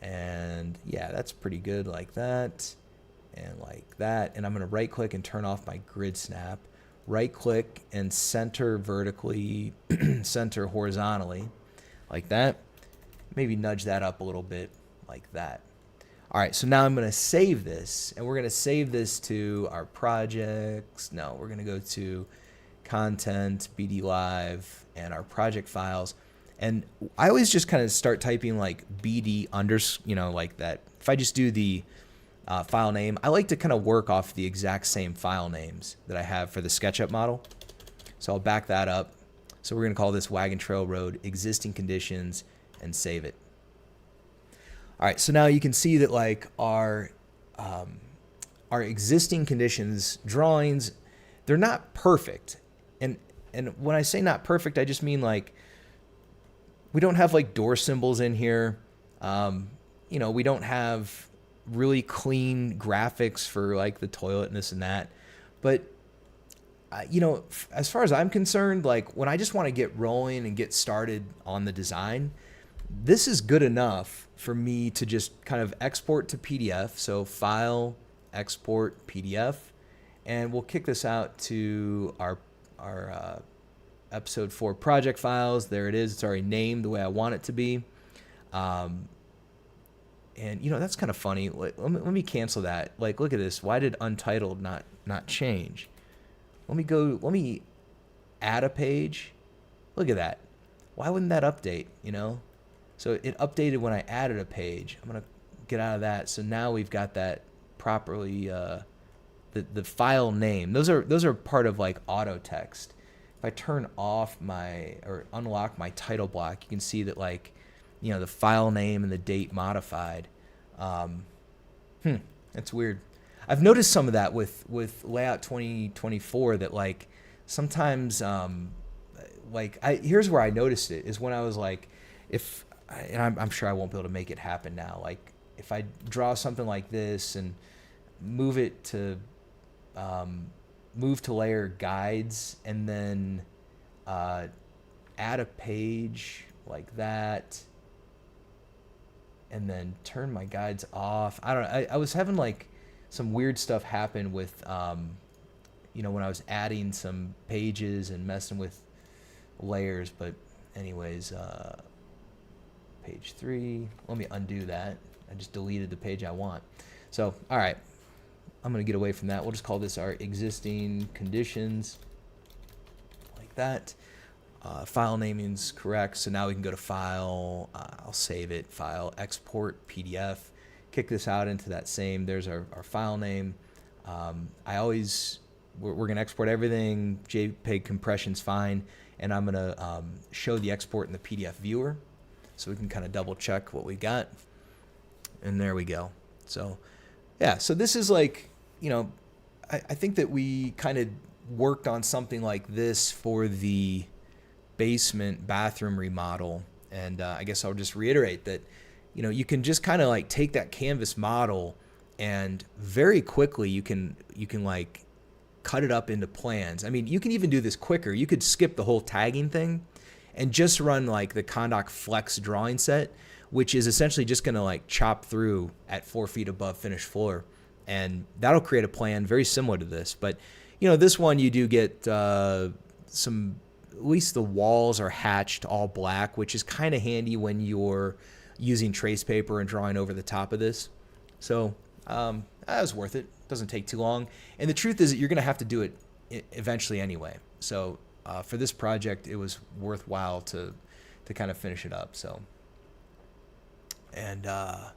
And yeah, that's pretty good like that and like that. And I'm going to right click and turn off my grid snap. Right click and center vertically, center horizontally like that. Maybe nudge that up a little bit like that. All right, so now I'm going to save this, and we're going to save this to our projects. No, we're going to go to content, BD Live, and our project files. And I always just kind of start typing like BD you know, like that. If I just do the file name, I like to kind of work off the exact same file names that I have for the SketchUp model. So I'll back that up. So we're going to call this Wagon Trail Road existing conditions and save it. All right, so now you can see that like our existing conditions drawings, they're not perfect. And when I say not perfect, I just mean like we don't have like door symbols in here. You know, we don't have really clean graphics for like the toilet and this and that. But you know, as far as I'm concerned, like when I just want to get rolling and get started on the design, this is good enough for me to just kind of export to PDF. So file, export PDF, and we'll kick this out to our episode 4 project files. There it is. It's already named the way I want it to be. And you know, that's kind of funny. Let me cancel that. Like, look at this. Why did untitled not change? Let me add a page. Look at that. Why wouldn't that update, you know? So it updated when I added a page. I'm going to get out of that. So now we've got that properly, the file name. Those are part of like auto text. If I turn off or unlock my title block, you can see that like, you know, the file name and the date modified. That's weird. I've noticed some of that with Layout 2024 that like sometimes, here's where I noticed it is when I was like, and I'm sure I won't be able to make it happen now. Like if I draw something like this and move to layer guides and then add a page like that and then turn my guides off. I don't know. I was having like some weird stuff happen with when I was adding some pages and messing with layers. But anyways, page 3, let me undo that. I just deleted the page I want. So, all right, I'm going to get away from that. We'll just call this our existing conditions, like that. File naming's correct, so now we can go to File, I'll save it, File, Export, PDF, kick this out into that same, there's our file name. We're going to export everything, JPEG compression's fine, and I'm going to show the export in the PDF viewer, so we can kind of double check what we got. And there we go. So, yeah, so this is like, I think that we kind of worked on something like this for the basement bathroom remodel. And I guess I'll just reiterate that, you can just kind of like take that canvas model and very quickly you can like cut it up into plans. I mean, you can even do this quicker. You could skip the whole tagging thing and just run like the ConDoc Flex drawing set, which is essentially just going to like chop through at 4 feet above finished floor. And that'll create a plan very similar to this. But, this one you do get some, at least the walls are hatched all black, which is kind of handy when you're using trace paper and drawing over the top of this. So that was worth it. Doesn't take too long. And the truth is that you're going to have to do it eventually anyway. So for this project, it was worthwhile to kind of finish it up. So, and all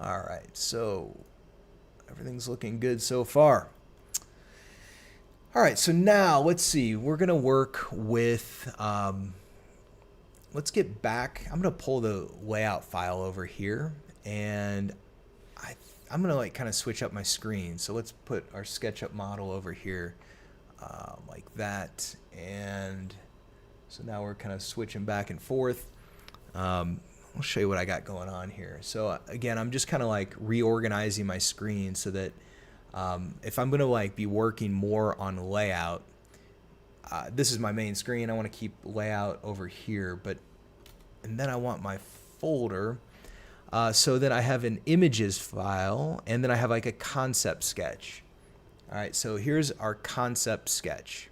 right, so everything's looking good so far. All right, so now let's see. We're going to work with, let's get back. I'm going to pull the layout file over here, and I'm going to like kind of switch up my screen. So let's put our SketchUp model over here like that. And so now we're kind of switching back and forth. I'll show you what I got going on here. So again, I'm just kind of like reorganizing my screen so that if I'm going to like be working more on layout, this is my main screen. I want to keep layout over here, and then I want my folder so that I have an images file, and then I have like a concept sketch. All right, so here's our concept sketch.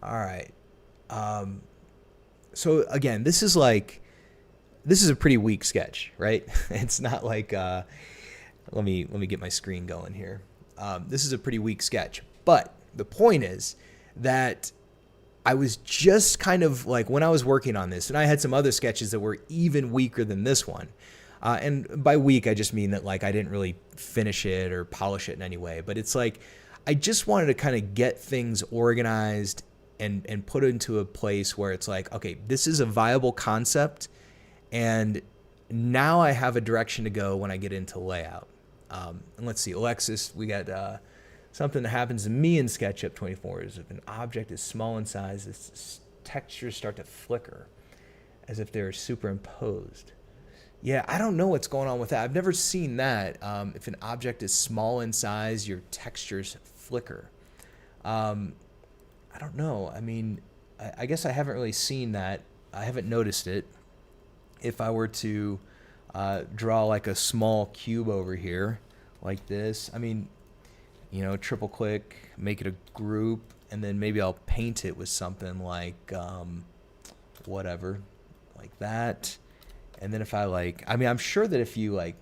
All right. So again, this is a pretty weak sketch, right? It's not like, let me get my screen going here. This is a pretty weak sketch, but the point is that I was just kind of like, when I was working on this, and I had some other sketches that were even weaker than this one. And by weak, I just mean that like I didn't really finish it or polish it in any way, but it's like, I just wanted to kind of get things organized and put it into a place where it's like, okay, this is a viable concept. And now I have a direction to go when I get into layout. And let's see, Alexis, we got something that happens to me in SketchUp 24 is if an object is small in size, its textures start to flicker as if they're superimposed. Yeah, I don't know what's going on with that. I've never seen that. If an object is small in size, your textures flicker. I don't know. I mean, I guess I haven't really seen that. I haven't noticed it. If I were to draw like a small cube over here like this, I mean, triple click, make it a group, and then maybe I'll paint it with something like whatever, like that. And then if I'm sure that if you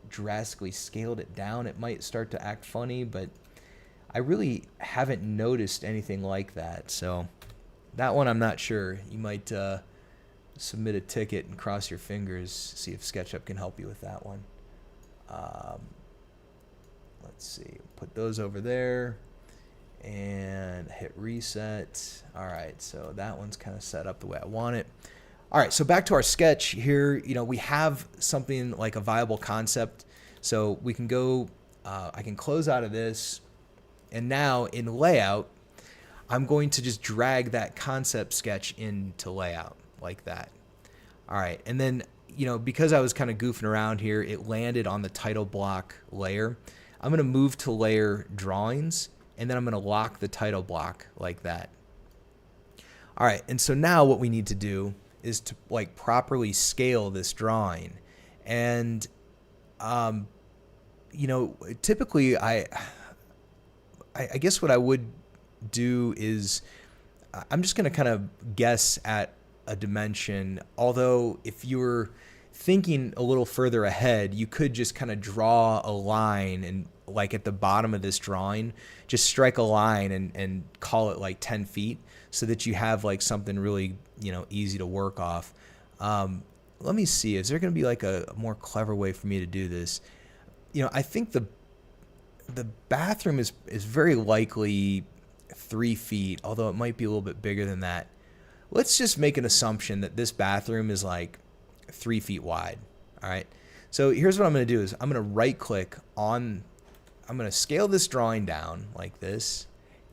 drastically scaled it down, it might start to act funny, but I really haven't noticed anything like that. So that one, I'm not sure. You might submit a ticket and cross your fingers, see if SketchUp can help you with that one. Let's see, put those over there and hit reset. All right, so that one's kind of set up the way I want it. All right, so back to our sketch here. We have something like a viable concept. So we can go, I can close out of this. And now in layout, I'm going to just drag that concept sketch into layout like that. All right, and then, because I was kind of goofing around here, it landed on the title block layer. I'm gonna move to layer drawings, and then I'm gonna lock the title block like that. All right, and so now what we need to do is to properly scale this drawing. And, typically I I guess what I would do is I'm just going to kind of guess at a dimension. Although if you were thinking a little further ahead, you could just kind of draw a line and like at the bottom of this drawing, just strike a line and call it like 10 feet so that you have like something really, easy to work off. Let me see, is there going to be like a more clever way for me to do this? I think the bathroom is very likely 3 feet, although it might be a little bit bigger than that. Let's just make an assumption that this bathroom is like 3 feet wide. All right. So here's what I'm going to do is I'm going to right click on, I'm going to scale this drawing down like this,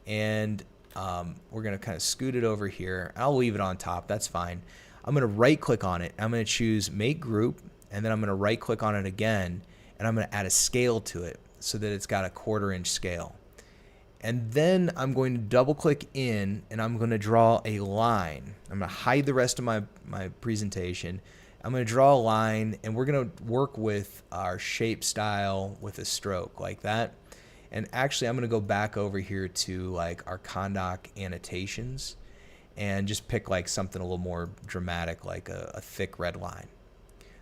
and we're going to kind of scoot it over here. I'll leave it on top. That's fine. I'm going to right click on it. I'm going to choose make group, and then I'm going to right click on it again, and I'm going to add a scale to it so that it's got a 1/4 inch scale. And then I'm going to double click in, and I'm going to draw a line. I'm going to hide the rest of my presentation. I'm going to draw a line, and we're going to work with our shape style with a stroke like that. And actually, I'm going to go back over here to like our ConDoc annotations and just pick like something a little more dramatic, like a thick red line.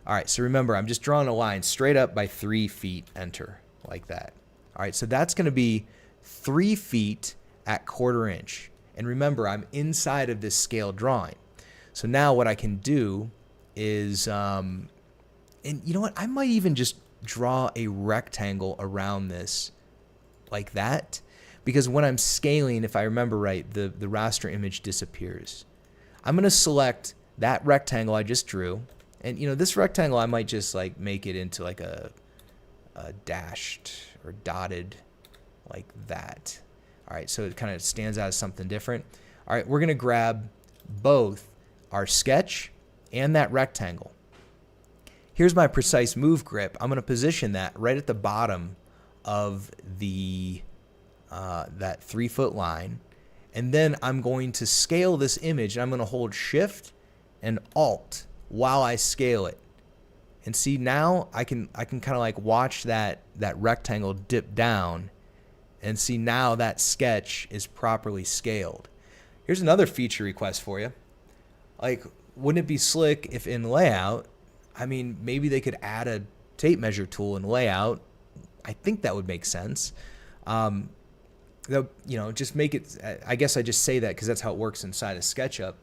All right, so remember, I'm just drawing a line straight up by 3 feet, enter, like that. All right, so that's going to be 3 feet at 1/4 inch. And remember, I'm inside of this scale drawing. So now what I can do is, and you know what, I might even just draw a rectangle around this like that, because when I'm scaling, if I remember right, the raster image disappears. I'm going to select that rectangle I just drew, and this rectangle I might just like make it into like a dashed or dotted like that. All right, so it kind of stands out as something different. All right, we're going to grab both our sketch and that rectangle. Here's my precise move grip. I'm going to position that right at the bottom of the that 3 foot line, and then I'm going to scale this image, and I'm going to hold Shift and Alt while I scale it. And see, now I can kind of like watch that rectangle dip down, and see now that sketch is properly scaled. Here's another feature request for you. Like, wouldn't it be slick if in LayOut, I mean, maybe they could add a tape measure tool in LayOut. I think that would make sense. Just make it, I guess I just say that because that's how it works inside of SketchUp.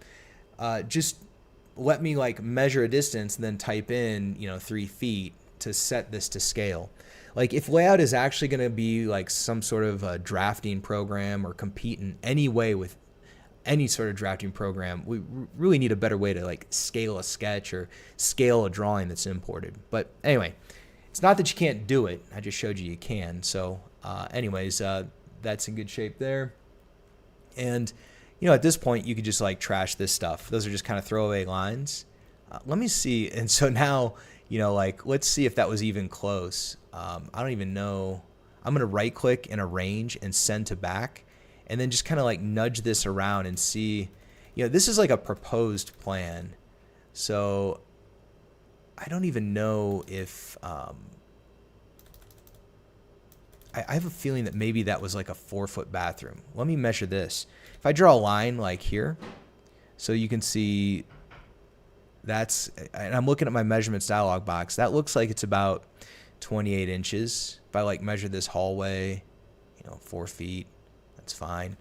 Just let me like measure a distance and then type in, 3 feet to set this to scale. Like if LayOut is actually going to be like some sort of a drafting program or compete in any way with any sort of drafting program, we really need a better way to like scale a sketch or scale a drawing that's imported. But anyway, it's not that you can't do it. I just showed you can. So anyways, that's in good shape there. And at this point, you could just like trash this stuff. Those are just kind of throwaway lines. Let me see. And so now, like, let's see if that was even close. I don't even know. I'm going to right click and arrange and send to back, and then just kind of like nudge this around and see, this is like a proposed plan. So I don't even know if, I have a feeling that maybe that was like a 4 foot bathroom. Let me measure this. If I draw a line like here, so you can see that's, and I'm looking at my measurements dialog box, that looks like it's about 28 inches. If I like measure this hallway, 4 feet, that's fine.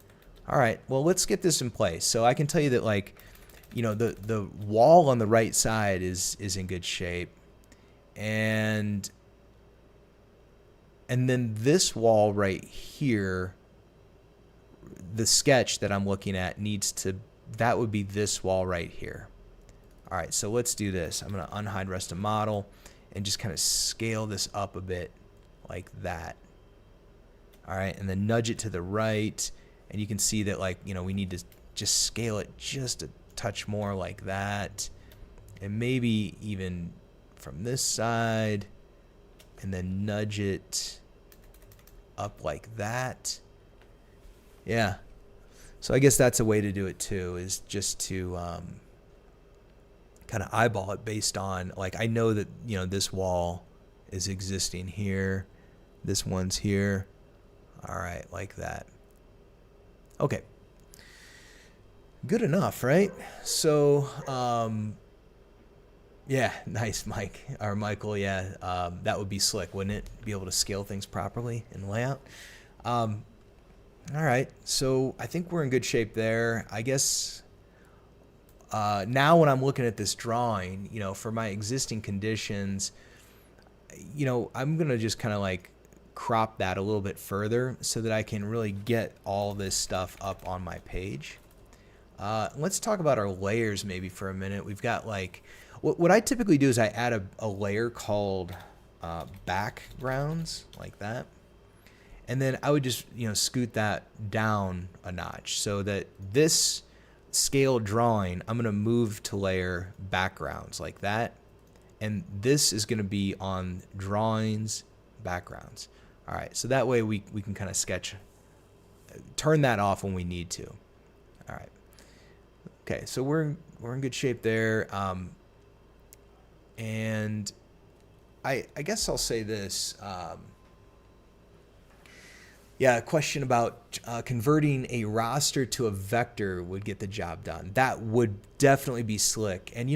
All right, well, let's get this in place. So I can tell you that like, the wall on the right side is in good shape. And then this wall right here, the sketch that I'm looking at that would be this wall right here. All right, so let's do this. I'm going to unhide rest of model and just kind of scale this up a bit like that. All right, and then nudge it to the right, and you can see that like, we need to just scale it just a touch more like that, and maybe even from this side, and then nudge it up like that. Yeah. So I guess that's a way to do it too, is just to kind of eyeball it based on, like, I know that, this wall is existing here. This one's here. All right, like that. Okay. Good enough, right? So, yeah, nice, Mike or Michael. Yeah, that would be slick, wouldn't it? Be able to scale things properly in layout. Um, all right, so I think we're in good shape there. I guess now when I'm looking at this drawing, for my existing conditions, I'm gonna just kind of like crop that a little bit further so that I can really get all this stuff up on my page. Let's talk about our layers maybe for a minute. We've got like, what I typically do is I add a layer called backgrounds, like that. And then I would just, scoot that down a notch so that this scale drawing, I'm going to move to layer backgrounds like that. And this is going to be on drawings, backgrounds. All right, so that way we can kind of sketch, turn that off when we need to. All right. Okay, so we're in good shape there. And I guess I'll say this. Yeah, a question about converting a raster to a vector would get the job done. That would definitely be slick. And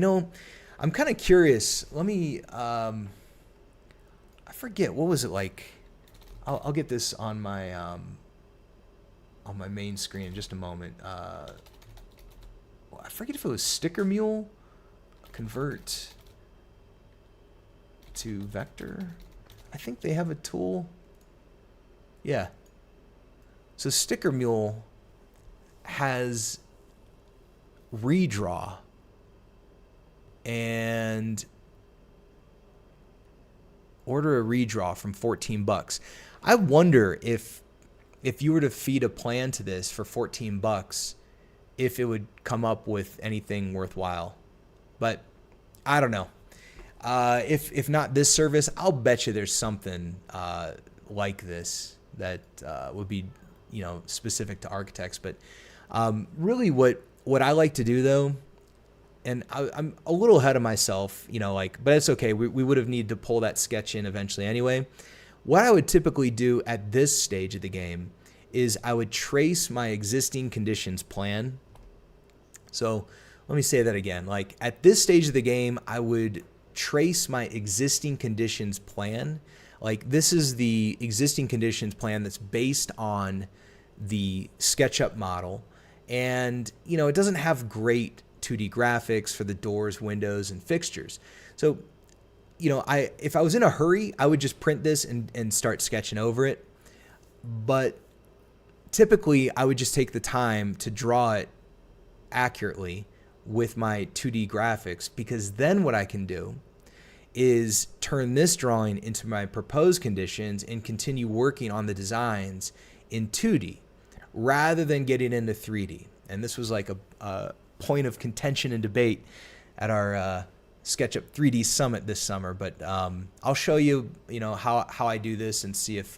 I'm kind of curious. Let me, I forget, what was it like? I'll get this on my main screen in just a moment. I forget if it was Sticker Mule, convert to vector. I think they have a tool. Yeah. So Sticker Mule has redraw and order a redraw from $14. I wonder if you were to feed a plan to this for $14, if it would come up with anything worthwhile. But I don't know. If not this service, I'll bet you there's something like this that would be specific to architects. But really what I like to do though, and I'm a little ahead of myself, but it's okay. We would have needed to pull that sketch in eventually anyway. What I would typically do at this stage of the game is I would trace my existing conditions plan. So let me say that again. Like at this stage of the game, I would trace my existing conditions plan. Like this is the existing conditions plan that's based on the SketchUp model. And, it doesn't have great 2D graphics for the doors, windows, and fixtures. So, if I was in a hurry, I would just print this and start sketching over it. But typically, I would just take the time to draw it accurately with my 2D graphics, because then what I can do is turn this drawing into my proposed conditions and continue working on the designs in 2D rather than getting into 3D. And this was like a point of contention and debate at our SketchUp 3D Summit this summer. But I'll show you, how I do this and see if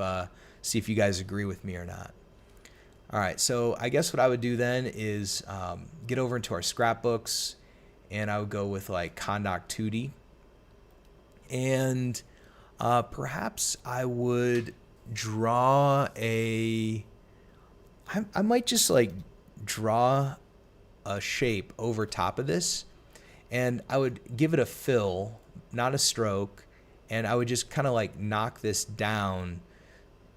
you guys agree with me or not. All right, so I guess what I would do then is get over into our scrapbooks, and I would go with like ConDoc 2D. And perhaps I would draw I might just like draw a shape over top of this, and I would give it a fill, not a stroke, and I would just kind of like knock this down,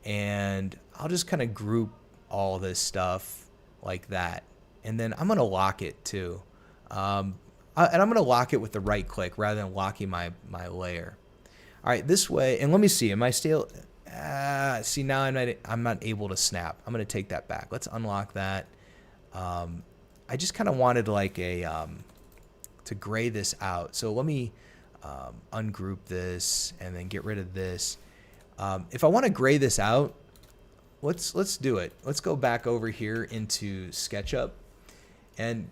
and I'll just kind of group all this stuff like that. And then I'm going to lock it too. And I'm going to lock it with the right click rather than locking my layer. All right, this way, and let me see, am I still, see now I'm not able to snap. I'm going to take that back. Let's unlock that. I just kind of wanted like to gray this out. So let me ungroup this and then get rid of this. If I want to gray this out, let's do it. Let's go back over here into SketchUp, and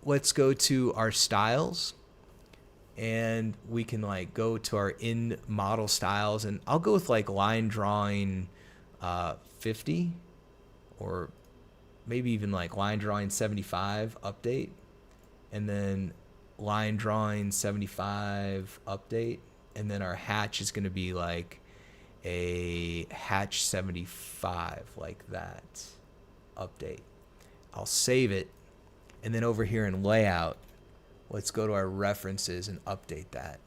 let's go to our styles, and we can like go to our in model styles, and I'll go with like line drawing 50, or maybe even like line drawing 75 update, and then line drawing 75 update, and then our hatch is going to be like a hatch 75 like that. Update. I'll save it. And then over here in layout, let's go to our references and update that.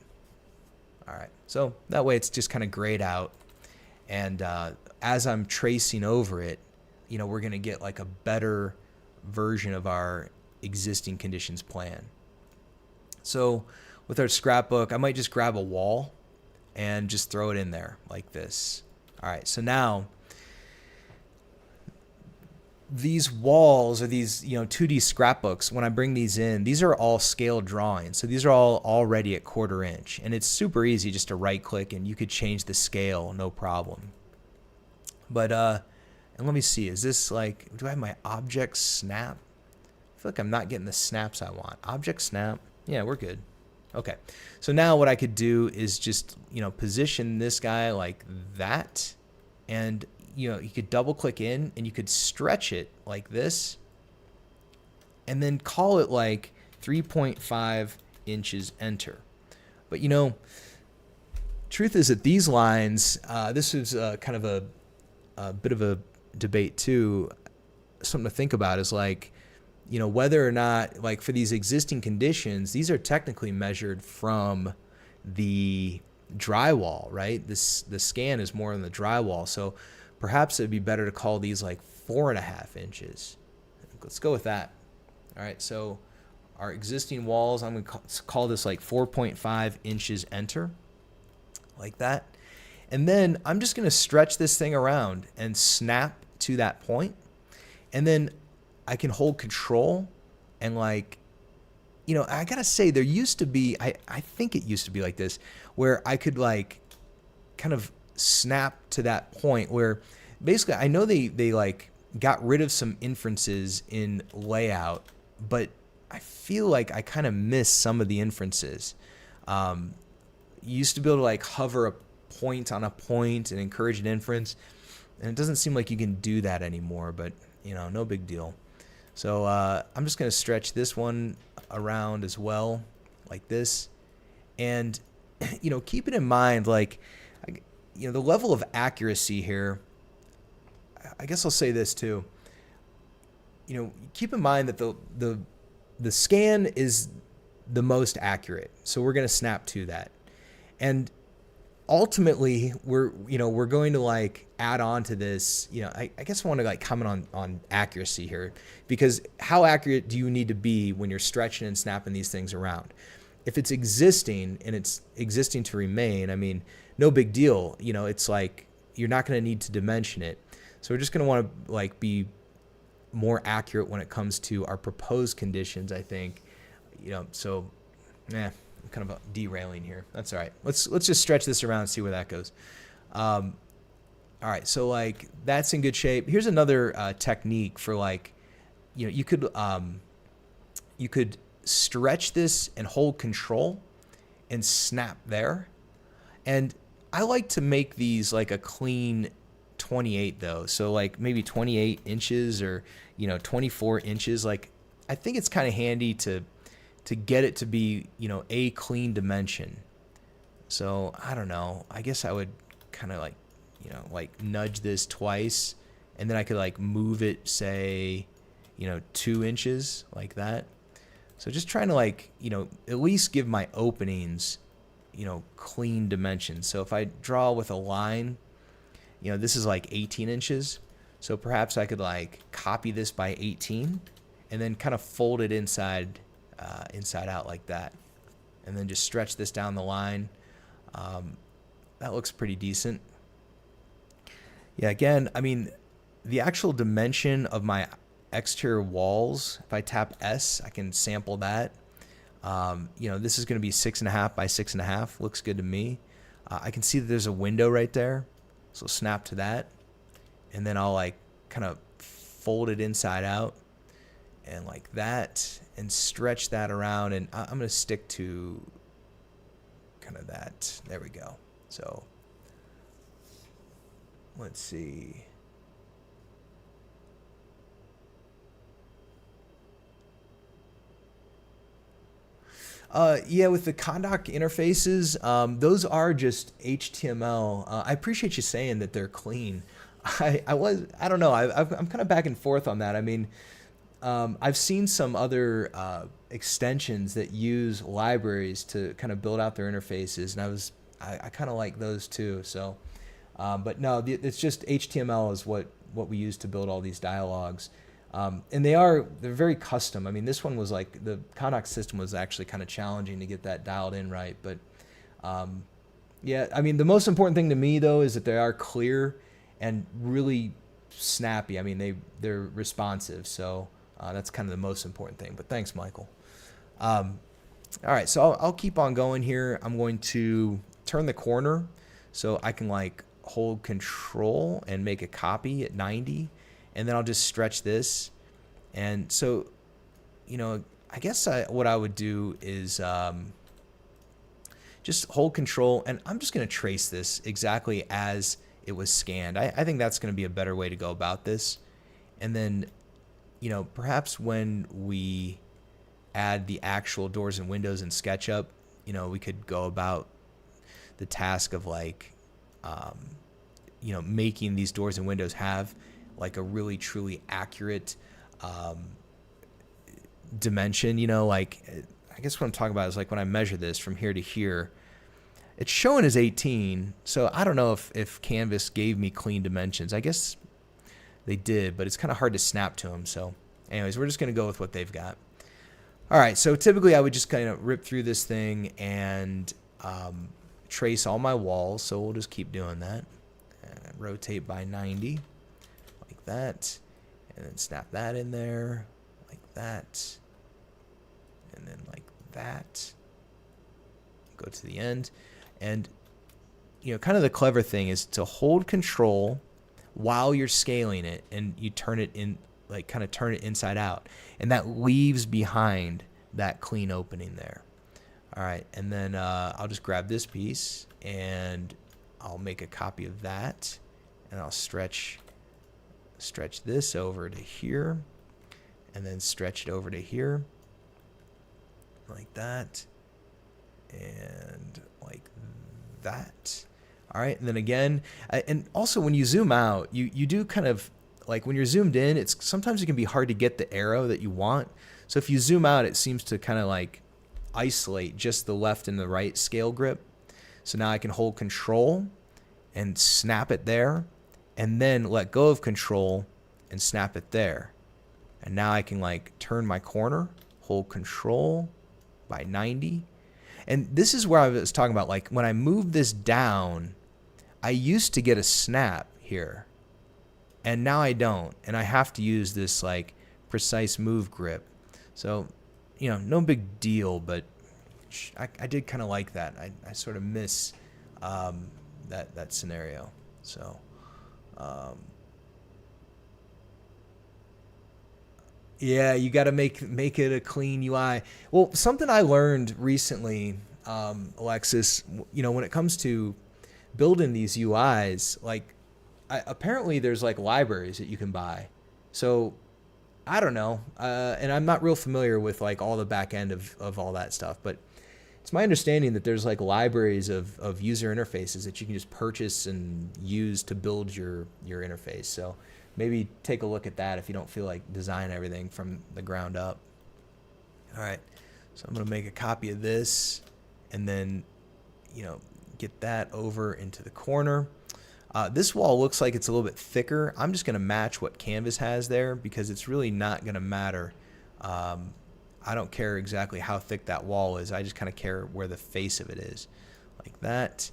All right. So that way it's just kind of grayed out. And as I'm tracing over it, you know, we're going to get like a better version of our existing conditions plan. So with our scrapbook, I might just grab a wall and just throw it in there like this. All right, so now these walls or these, you know, 2D scrapbooks, when I bring these in, these are all scale drawings. So these are all already at 1/4 inch, and it's super easy just to right click and you could change the scale, no problem. But and let me see, is this like, do I have my object snap? I feel like I'm not getting the snaps I want. Object snap, yeah, we're good. Okay, so now what I could do is just, you know, position this guy like that, and you know, you could double click in and you could stretch it like this, and then call it like 3.5 inches enter. But you know, truth is that these lines, this is kind of a bit of a debate too. Something to think about is like, you know, whether or not, like for these existing conditions, these are technically measured from the drywall, right? The scan is more on the drywall. So perhaps it'd be better to call these like 4.5 inches. Let's go with that. All right, so our existing walls, I'm gonna call this like 4.5 inches enter, like that. And then I'm just gonna stretch this thing around and snap to that point. And then I can hold control and like, you know, I gotta say there used to be, I think it used to be like this, where I could like kind of snap to that point where basically I know they like got rid of some inferences in layout, but I feel like I kind of miss some of the inferences. You used to be able to like hover a point on a point and encourage an inference, and it doesn't seem like you can do that anymore, but you know, no big deal. So I'm just going to stretch this one around as well, like this. And, you know, keep it in mind, like, you know, the level of accuracy here, I guess I'll say this too. You know, keep in mind that the scan is the most accurate. So we're going to snap to that. And ultimately, we're going to like add on to this, you know, I guess I want to like comment on accuracy here, because how accurate do you need to be when you're stretching and snapping these things around? If it's existing and it's existing to remain, I mean, no big deal. You know, it's like you're not going to need to dimension it. So we're just going to want to like be more accurate when it comes to our proposed conditions, I think. You know, so I'm kind of derailing here. That's all right. Let's just stretch this around and see where that goes. All right, so like that's in good shape. Here's another technique for like, you know, you could stretch this and hold control and snap there. And I like to make these like a clean 28 though. So like maybe 28 inches or, you know, 24 inches. Like I think it's kind of handy to get it to be, you know, a clean dimension. So I don't know. I guess I would kind of like, you know, like nudge this twice, and then I could like move it, say, you know, 2 inches like that. So just trying to like, you know, at least give my openings, you know, clean dimensions. So if I draw with a line, you know, this is like 18 inches. So perhaps I could like copy this by 18 and then kind of fold it inside out like that. And then just stretch this down the line. That looks pretty decent. Yeah, again, I mean, the actual dimension of my exterior walls, if I tap S, I can sample that. You know, this is going to be 6.5 by 6.5. Looks good to me. I can see that there's a window right there. So snap to that. And then I'll like kind of fold it inside out and like that and stretch that around. And I'm going to stick to kind of that. There we go. So let's see. Yeah, with the ConDoc interfaces, those are just HTML. I appreciate you saying that they're clean. I don't know. I'm kind of back and forth on that. I mean, I've seen some other extensions that use libraries to kind of build out their interfaces, and I kind of like those too. So, but no, it's just HTML is what we use to build all these dialogues. And they're very custom. I mean, this one was like, the ConDoc system was actually kind of challenging to get that dialed in right. But yeah, I mean, the most important thing to me though is that they are clear and really snappy. I mean, they're responsive. So that's kind of the most important thing. But thanks, Michael. All right, so I'll keep on going here. I'm going to turn the corner so I can like hold control and make a copy at 90. And then I'll just stretch this. And so, you know, I guess what I would do is just hold control, and I'm just going to trace this exactly as it was scanned. I think that's going to be a better way to go about this. And then, you know, perhaps when we add the actual doors and windows in SketchUp, you know, we could go about the task of like, you know, making these doors and windows have like a really truly accurate dimension. You know, like, I guess what I'm talking about is like when I measure this from here to here, it's showing as 18. So I don't know if Canvas gave me clean dimensions. I guess they did, but it's kind of hard to snap to them. So anyways, we're just going to go with what they've got. All right, so typically I would just kind of rip through this thing and trace all my walls. So we'll just keep doing that. Rotate by 90. Like that, and then snap that in there, like that, and then like that. Go to the end, and you know, kind of the clever thing is to hold control while you're scaling it, and you turn it in, like kind of turn it inside out, and that leaves behind that clean opening there. All right, and then I'll just grab this piece and I'll make a copy of that, and I'll stretch this over to here, and then stretch it over to here like that, and like that. All right, and then again, and also when you zoom out, you do kind of like, when you're zoomed in, it's sometimes it can be hard to get the arrow that you want. So if you zoom out, it seems to kind of like isolate just the left and the right scale grip. So now I can hold control and snap it there, and then let go of control and snap it there. And now I can like turn my corner, hold control by 90. And this is where I was talking about, like when I move this down, I used to get a snap here, and now I don't. And I have to use this like precise move grip. So, you know, no big deal, but I did kind of like that. I sort of miss that scenario. So, yeah, you got to make it a clean UI. Well, something I learned recently, Alexis, you know, when it comes to building these UIs, like apparently there's like libraries that you can buy. So I don't know, and I'm not real familiar with like all the back end of all that stuff, but it's my understanding that there's like libraries of user interfaces that you can just purchase and use to build your interface. So maybe take a look at that if you don't feel like design everything from the ground up. All right, so I'm gonna make a copy of this, and then, you know, get that over into the corner. This wall looks like it's a little bit thicker. I'm just gonna match what Canvas has there because it's really not gonna matter. I don't care exactly how thick that wall is. I just kind of care where the face of it is, like that.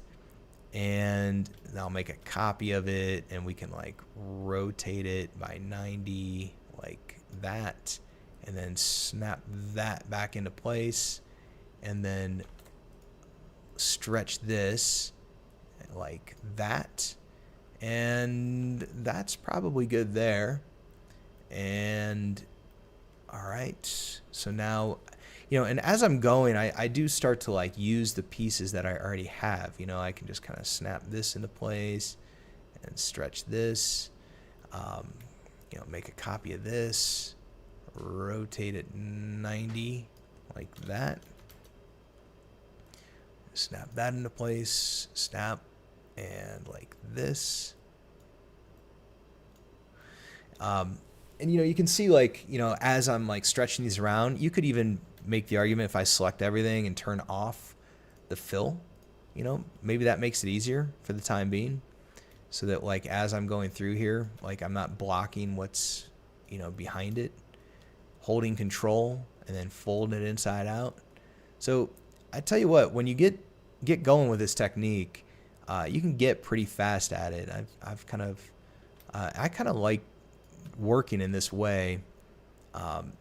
And I'll make a copy of it, and we can like rotate it by 90 like that, and then snap that back into place, and then stretch this like that, and that's probably good there. And all right, so now, you know, and as I'm going, I do start to like use the pieces that I already have. You know, I can just kind of snap this into place and stretch this, you know, make a copy of this, rotate it 90 like that, snap that into place, snap, and like this. And you can see like, as I'm like stretching these around, you could even make the argument if I select everything and turn off the fill, maybe that makes it easier for the time being, so that like as I'm going through here, like I'm not blocking what's, behind it, holding control and then folding it inside out. So I tell you what, when you get going with this technique, you can get pretty fast at it. I've kind of, I kind of like working in this way,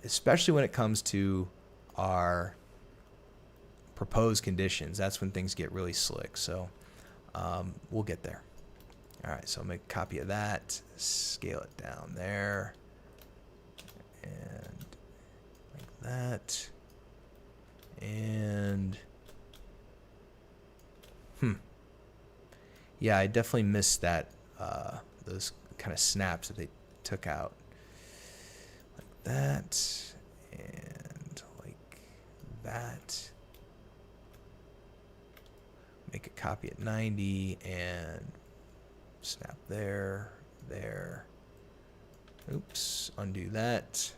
especially when it comes to our proposed conditions. That's when things get really slick. So we'll get there. All right, so I'll make a copy of that, scale it down there, and like that. And yeah, I definitely missed that, those kind of snaps that they took out, like that, and like that. Make a copy at 90 and snap there. Oops, undo that.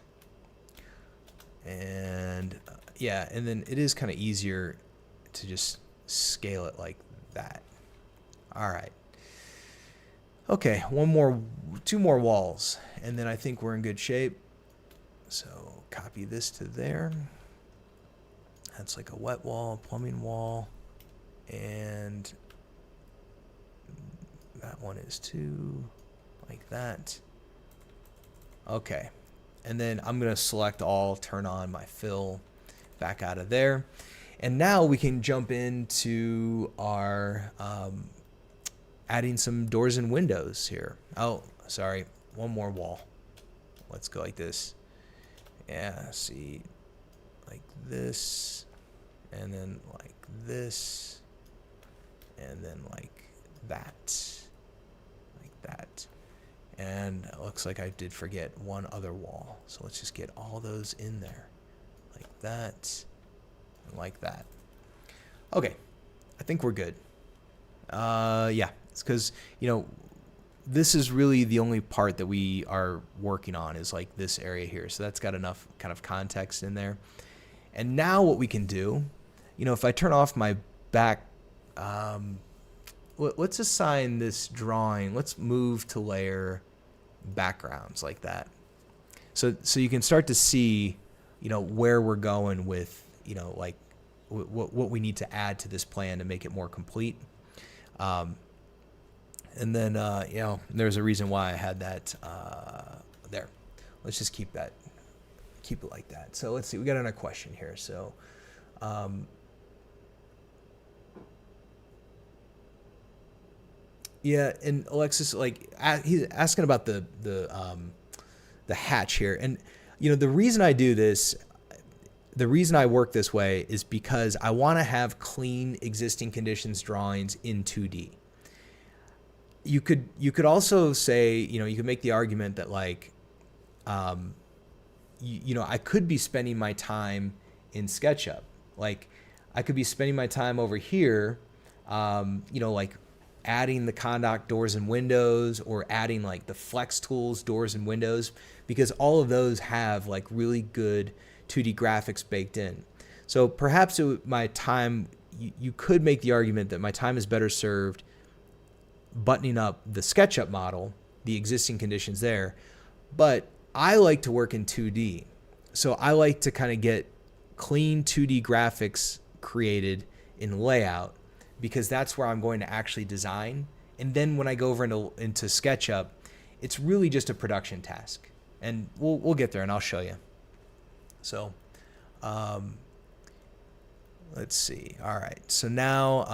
And yeah, and then it is kind of easier to just scale it like that. All right. Okay, two more walls, and then I think we're in good shape. So copy this to there. That's like a wet wall, plumbing wall, and that one is too, like that. Okay, and then I'm gonna select all, turn on my fill, back out of there, and now we can jump into our adding some doors and windows here. Oh, sorry, one more wall. Let's go like this. Yeah, see, like this, and then like this, and then like that, like that. And it looks like I did forget one other wall. So let's just get all those in there, like that, and like that. Okay, I think we're good. Yeah, it's because, this is really the only part that we are working on is like this area here. So that's got enough kind of context in there. And now what we can do, if I turn off my back, let's assign this drawing, let's move to layer backgrounds like that. So you can start to see, where we're going with, like what we need to add to this plan to make it more complete. And then, there's a reason why I had that there. Let's just keep it like that. So let's see, we got another question here. So, yeah, and Alexis, like, he's asking about the hatch here. And, the reason I do this, the reason I work this way is because I want to have clean existing conditions drawings in 2D. You could also say, you could make the argument that like, I could be spending my time in SketchUp. Like I could be spending my time over here, like adding the ConDoc doors and windows, or adding like the Flex Tools doors and windows, because all of those have like really good 2D graphics baked in. So perhaps my time, you could make the argument that my time is better served buttoning up the SketchUp model, the existing conditions there. But I like to work in 2D. So I like to kind of get clean 2D graphics created in LayOut, because that's where I'm going to actually design. And then when I go over into SketchUp, it's really just a production task. And we'll get there and I'll show you. So let's see. All right. So now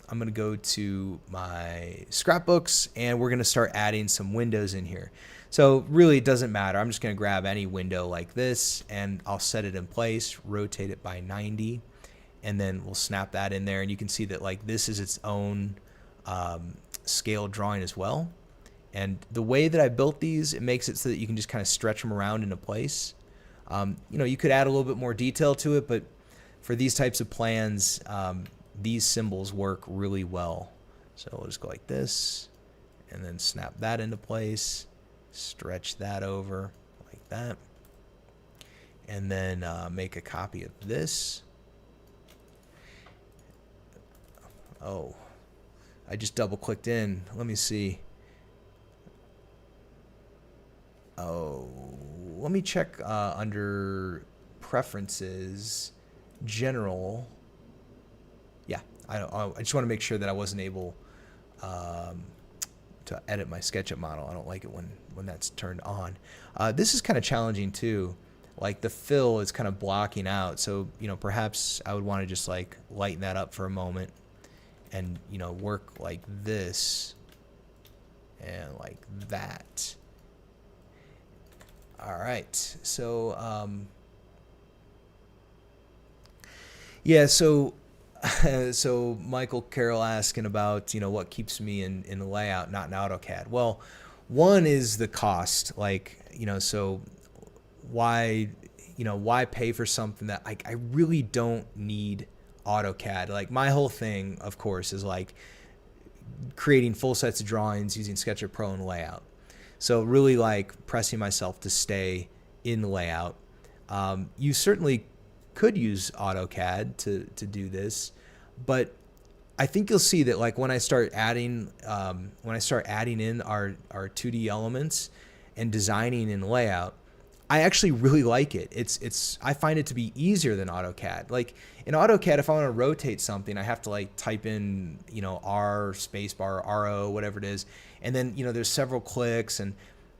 I'm going to go to my scrapbooks and we're going to start adding some windows in here. So really it doesn't matter. I'm just going to grab any window like this and I'll set it in place, rotate it by 90, and then we'll snap that in there. And you can see that like this is its own scale drawing as well. And the way that I built these, it makes it so that you can just kind of stretch them around into place. You could add a little bit more detail to it, but for these types of plans, these symbols work really well. So we'll just go like this, and then snap that into place, stretch that over like that, and then make a copy of this. Oh, I just double clicked in. Let me see. Oh, let me check under preferences, general. Yeah, I just want to make sure that I wasn't able to edit my SketchUp model. I don't like it when that's turned on. This is kind of challenging too. Like the fill is kind of blocking out. So, you know, perhaps I would want to just like lighten that up for a moment and, you know, work like this and like that. All right. So, yeah, so so Michael Carroll asking about, you know, what keeps me in the layout, not in AutoCAD. Well, one is the cost. Like, you know, so why pay for something that I really don't need AutoCAD? Like my whole thing, of course, is like creating full sets of drawings using SketchUp Pro and LayOut. So really like pressing myself to stay in LayOut. You certainly could use AutoCAD to do this, but I think you'll see that like when I start adding in our 2D elements and designing in LayOut, I actually really like it. I find it to be easier than AutoCAD. Like in AutoCAD, if I want to rotate something, I have to like type in, you know, R spacebar, RO, whatever it is, and then, you know, there's several clicks, and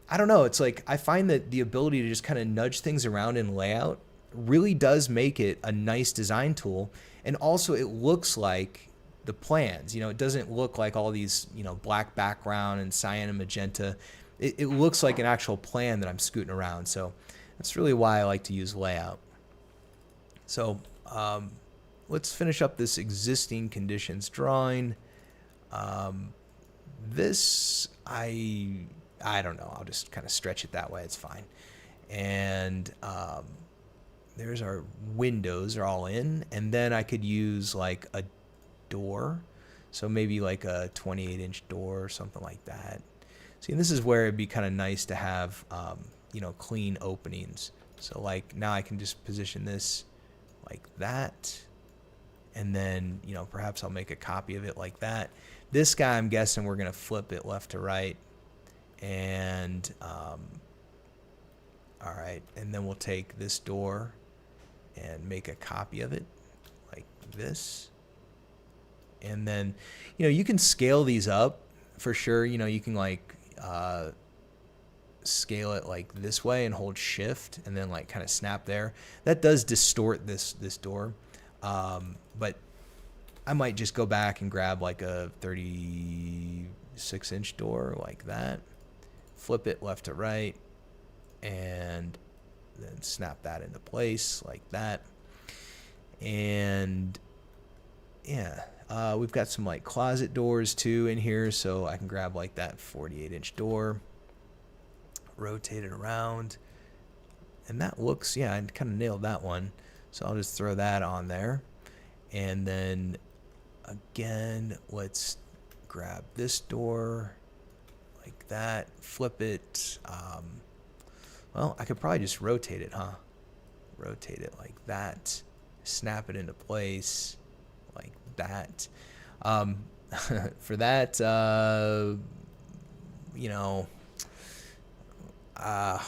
I don't know. It's like I find that the ability to just kind of nudge things around in LayOut really does make it a nice design tool, and also it looks like the plans. You know, it doesn't look like all these, you know, black background and cyan and magenta. It looks like an actual plan that I'm scooting around. So that's really why I like to use LayOut. So let's finish up this existing conditions drawing. This, I don't know. I'll just kind of stretch it that way. It's fine. And there's our windows are all in. And then I could use like a door. So maybe like a 28-inch door or something like that. See, and this is where it'd be kind of nice to have, you know, clean openings. So like now I can just position this like that. And then, you know, perhaps I'll make a copy of it like that. This guy, I'm guessing we're going to flip it left to right. And, all right. And then we'll take this door and make a copy of it like this. And then, you know, you can scale these up for sure. You know, you can like, scale it like this way and hold shift and then like kind of snap there. That does distort this door, but I might just go back and grab like a 36-inch door like that, flip it left to right, and then snap that into place like that. And yeah, we've got some like closet doors too in here, so I can grab like that 48-inch door, rotate it around, and that looks, yeah, I kind of nailed that one. So I'll just throw that on there. And then again, let's grab this door like that, flip it. Well, I could probably just rotate it, huh? Rotate it like that, snap it into place like that. For that, you know, I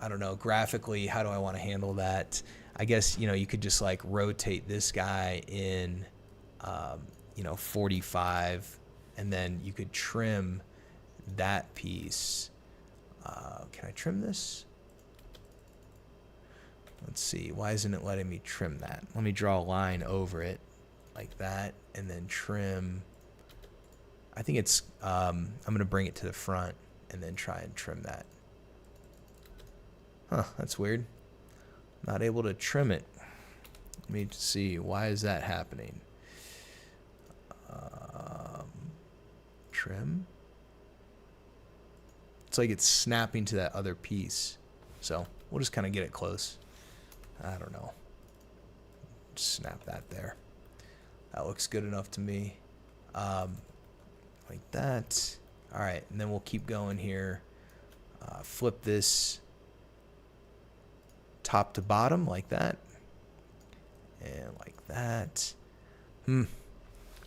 don't know, graphically, how do I want to handle that? I guess, you know, you could just like rotate this guy in, you know, 45, and then you could trim that piece. Can I trim this? Let's see. Why isn't it letting me trim that? Let me draw a line over it like that, and then trim. I think it's, I'm going to bring it to the front and then try and trim that. Huh, that's weird. Not able to trim it. Let me see. Why is that happening? Trim. It's like it's snapping to that other piece. So we'll just kind of get it close. I don't know. Just snap that there. That looks good enough to me. Like that. All right, and then we'll keep going here. Flip this top to bottom like that. And like that.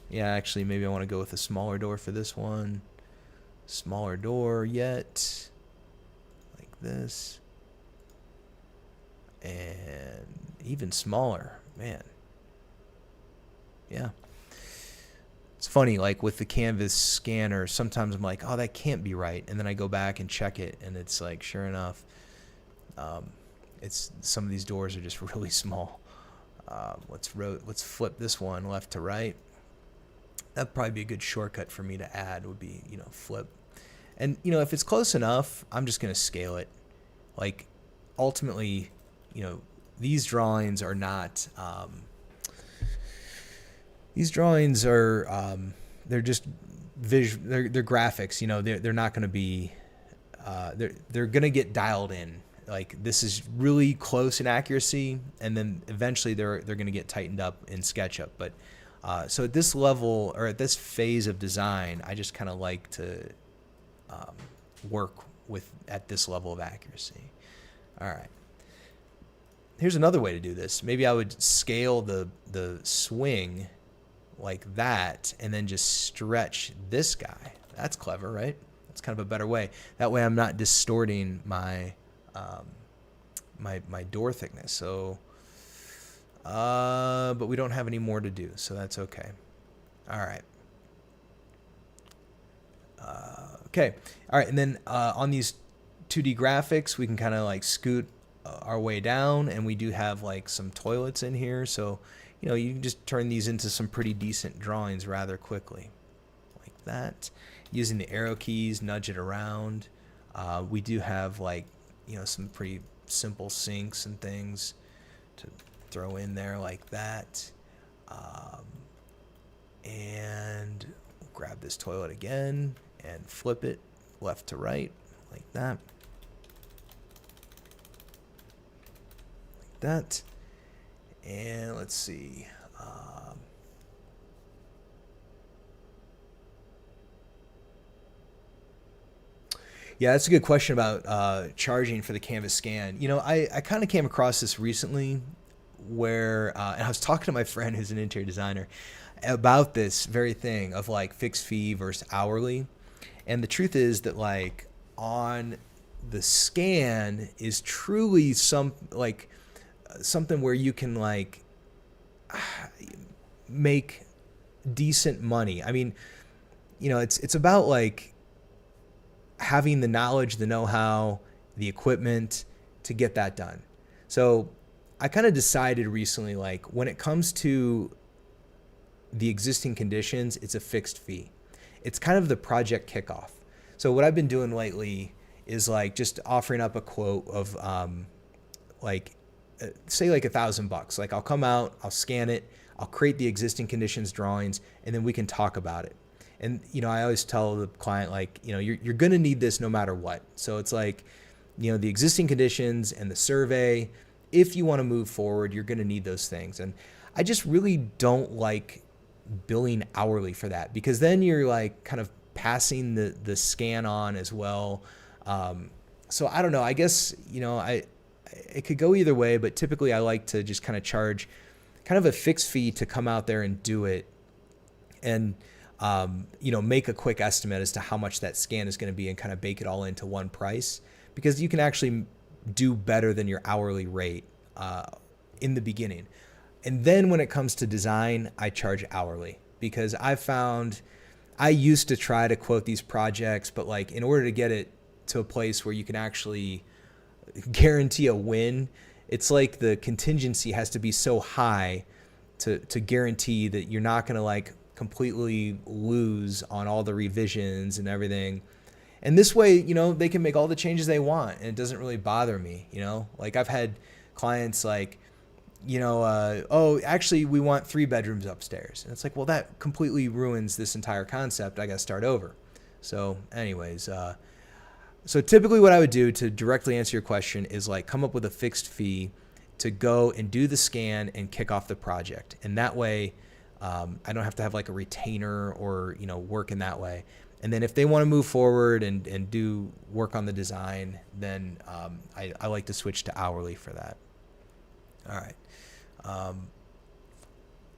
Yeah, actually, maybe I want to go with a smaller door for this one. Smaller door yet. Like this. And even smaller. Man. Yeah. It's funny, like with the Canvas scanner, sometimes I'm like, oh, that can't be right. And then I go back and check it, and it's like, sure enough, some of these doors are just really small. Let's flip this one left to right. That'd probably be a good shortcut for me to add, would be, flip. And, if it's close enough, I'm just going to scale it. Like, ultimately, these drawings are not, they're just they're graphics, they're not going to be, they're going to get dialed in. Like, this is really close in accuracy, and then eventually they're going to get tightened up in SketchUp. But so at this level, or at this phase of design, I just kind of like to work at this level of accuracy. All right. Here's another way to do this. Maybe I would scale the swing like that, and then just stretch this guy. That's clever, right? That's kind of a better way. That way I'm not distorting my my door thickness. So, but we don't have any more to do, so that's okay. All right. Okay. All right, and then on these 2D graphics, we can kind of like scoot our way down, and we do have like some toilets in here, so you can just turn these into some pretty decent drawings rather quickly, like that. Using the arrow keys, nudge it around. We do have like some pretty simple sinks and things to throw in there like that. And we'll grab this toilet again and flip it left to right like that. Like that. And let's see. Yeah, that's a good question about charging for the Canvas scan. I kind of came across this recently where, and I was talking to my friend who's an interior designer about this very thing of like fixed fee versus hourly. And the truth is that like on the scan is truly something where you can like make decent money. I mean, it's about like having the knowledge, the know-how, the equipment to get that done. So I kind of decided recently, like when it comes to the existing conditions, it's a fixed fee. It's kind of the project kickoff. So what I've been doing lately is like just offering up a quote of say like $1,000. Like I'll come out, I'll scan it, I'll create the existing conditions drawings, and then we can talk about it. And, I always tell the client, like, you're going to need this no matter what. So it's like, the existing conditions and the survey, if you want to move forward, you're going to need those things. And I just really don't like billing hourly for that, because then you're like kind of passing the scan on as well. So I don't know, I guess, it could go either way, but typically I like to just kind of charge kind of a fixed fee to come out there and do it. And, make a quick estimate as to how much that scan is going to be and kind of bake it all into one price, because you can actually do better than your hourly rate in the beginning. And then when it comes to design, I charge hourly, because I found I used to try to quote these projects, but like in order to get it to a place where you can actually guarantee a win, it's like the contingency has to be so high to guarantee that you're not going to like completely lose on all the revisions and everything. And this way, they can make all the changes they want, and it doesn't really bother me. Like I've had clients like, oh, actually we want 3 bedrooms upstairs. And it's like, well, that completely ruins this entire concept. I got to start over. So anyways, so typically what I would do to directly answer your question is like come up with a fixed fee to go and do the scan and kick off the project. And that way, I don't have to have like a retainer or, you know, work in that way. And then if they want to move forward and do work on the design, then I like to switch to hourly for that. All right.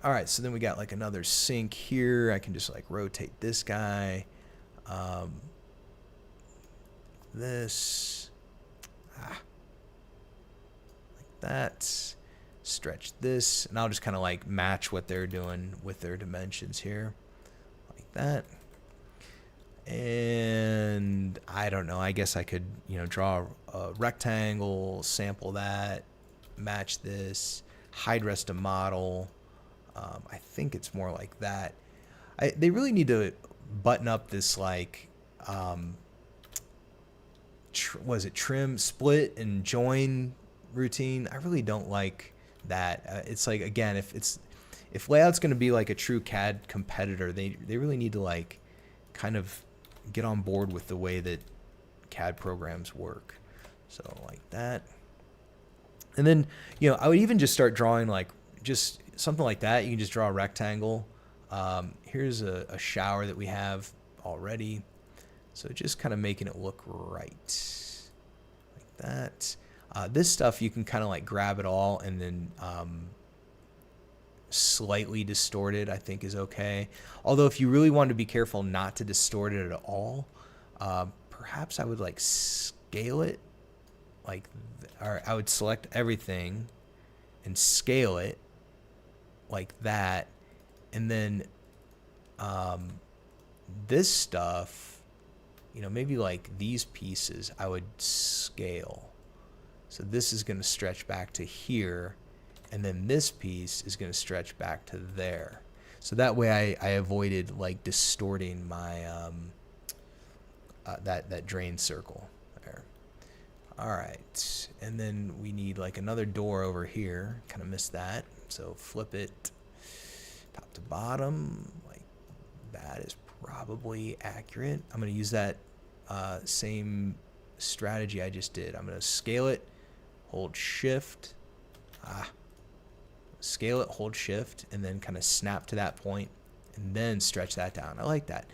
All right, so then we got like another sink here. I can just like rotate this guy. This. Like that. Stretch this. And I'll just kind of like match what they're doing with their dimensions here. Like that. And I don't know. I guess I could, you know, draw a rectangle, sample that, match this, hide rest a model. I think it's more like that. They really need to button up this like, was it trim, split, and join routine? I really don't like that. It's like, again, if layout's going to be like a true CAD competitor, they really need to like kind of get on board with the way that CAD programs work. So like that. And then, you know, I would even just start drawing like just something like that. You can just draw a rectangle. Here's a shower that we have already. So just kind of making it look right. Like that. This stuff, you can kind of like grab it all and then slightly distort it, I think is okay. Although if you really want to be careful not to distort it at all, perhaps I would like scale it. Like, or I would select everything and scale it like that, and then this stuff, you know, maybe like these pieces I would scale. So this is going to stretch back to here, and then this piece is going to stretch back to there. So that way I avoided like distorting my that drain circle there. All right, and then we need like another door over here. Kind of missed that. So flip it top to bottom. Like that is probably accurate. I'm going to use that same strategy I just did. I'm going to scale it, hold shift, scale it, hold shift, and then kind of snap to that point and then stretch that down. I like that.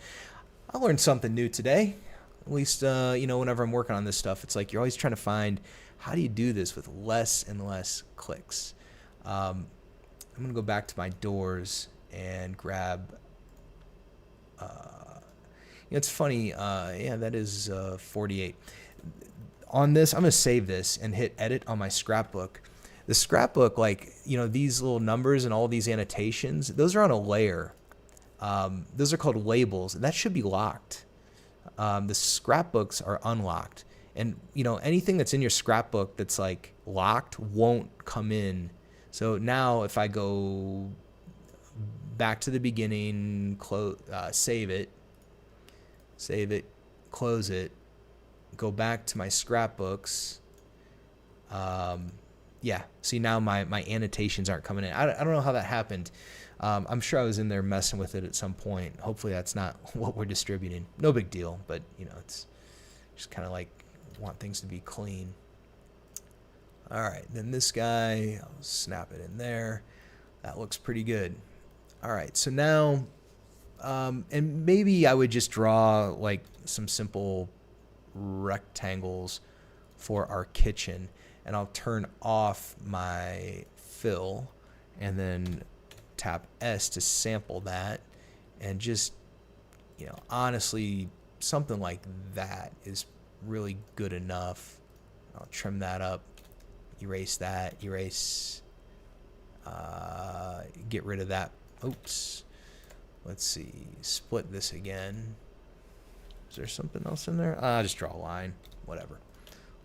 I learned something new today. At least, you know, whenever I'm working on this stuff, it's like you're always trying to find how do you do this with less and less clicks. I'm going to go back to my doors and grab, you know, it's funny, yeah, that is 48. On this, I'm going to save this and hit edit on my scrapbook. The scrapbook, like, you know, these little numbers and all these annotations, those are on a layer. Those are called labels, and that should be locked. The scrapbooks are unlocked. And, you know, anything that's in your scrapbook that's like locked won't come in. So now if I go back to the beginning, save it, close it, go back to my scrapbooks. Yeah, see now my annotations aren't coming in. I don't know how that happened. I'm sure I was in there messing with it at some point. Hopefully that's not what we're distributing. No big deal, but you know, it's just kind of like want things to be clean. All right, then this guy, I'll snap it in there. That looks pretty good. All right, so now, and maybe I would just draw like some simple rectangles for our kitchen, and I'll turn off my fill and then tap S to sample that, and just, you know, honestly, something like that is really good enough. I'll trim that up, erase that, get rid of that. Oops. Let's see, split this again. Is there something else in there? I'll just draw a line, whatever,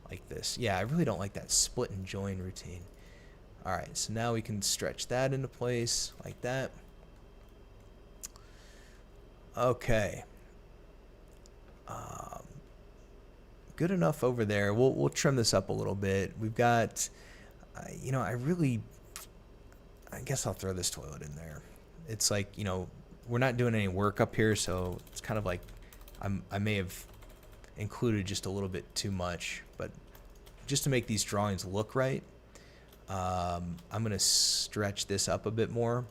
like this. Yeah, I really don't like that split and join routine. All right, so now we can stretch that into place like that. Okay. Good enough over there. We'll trim this up a little bit. We've got, you know, I guess I'll throw this toilet in there. It's like, you know, we're not doing any work up here, so it's kind of like I may have included just a little bit too much, but just to make these drawings look right, I'm going to stretch this up a bit more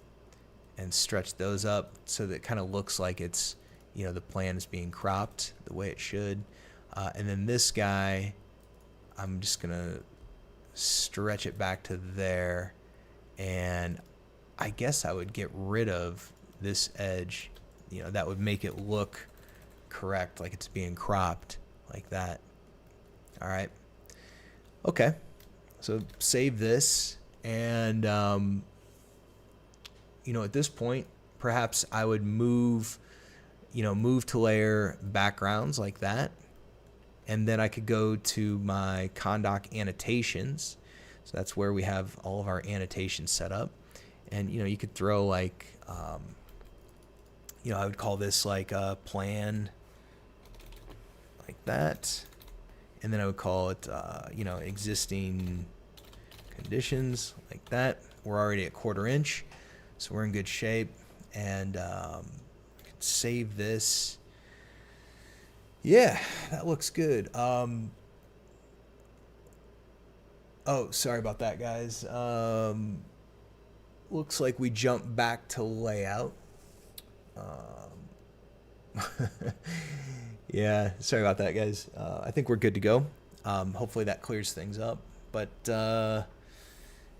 and stretch those up so that it kind of looks like it's, you know, the plan is being cropped the way it should. And then this guy, I'm just gonna stretch it back to there, and I guess I would get rid of this edge. You know, that would make it look correct, like it's being cropped like that. All right. Okay. So save this, and you know, at this point, perhaps I would move to layer backgrounds like that. And then I could go to my ConDoc annotations. So that's where we have all of our annotations set up. And, you know, you could throw like, you know, I would call this like a plan like that. And then I would call it, you know, existing conditions like that. We're already at 1/4 inch, so we're in good shape. And save this. Yeah, that looks good. Oh, sorry about that, guys. Looks like we jumped back to layout. Yeah, sorry about that, guys. I think we're good to go. Hopefully that clears things up. But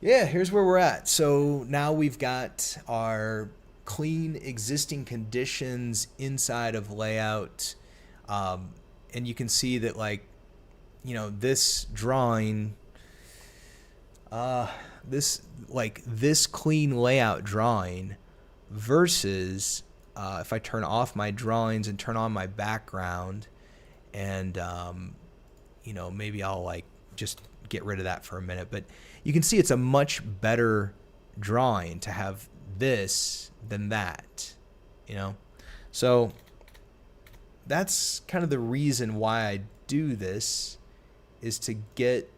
yeah, here's where we're at. So now we've got our clean existing conditions inside of layout. And you can see that, like, you know, this drawing, this clean layout drawing versus if I turn off my drawings and turn on my background, and you know, maybe I'll like just get rid of that for a minute, but you can see it's a much better drawing to have this than that, you know. So that's kind of the reason why I do this, is to get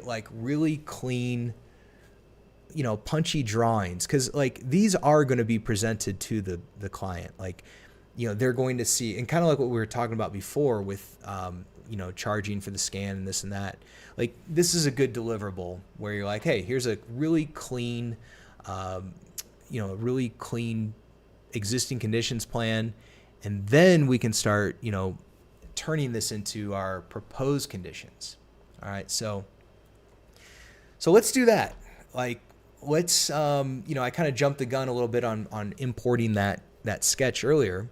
like really clean, you know, punchy drawings, because like these are going to be presented to the client. Like, you know, they're going to see, and kind of like what we were talking about before with you know, charging for the scan and this and that. Like, this is a good deliverable where you're like, hey, here's a really clean you know, a really clean existing conditions plan, and then we can start, you know, turning this into our proposed conditions. All right, so let's do that. Like, let's you know, I kind of jumped the gun a little bit on importing that sketch earlier,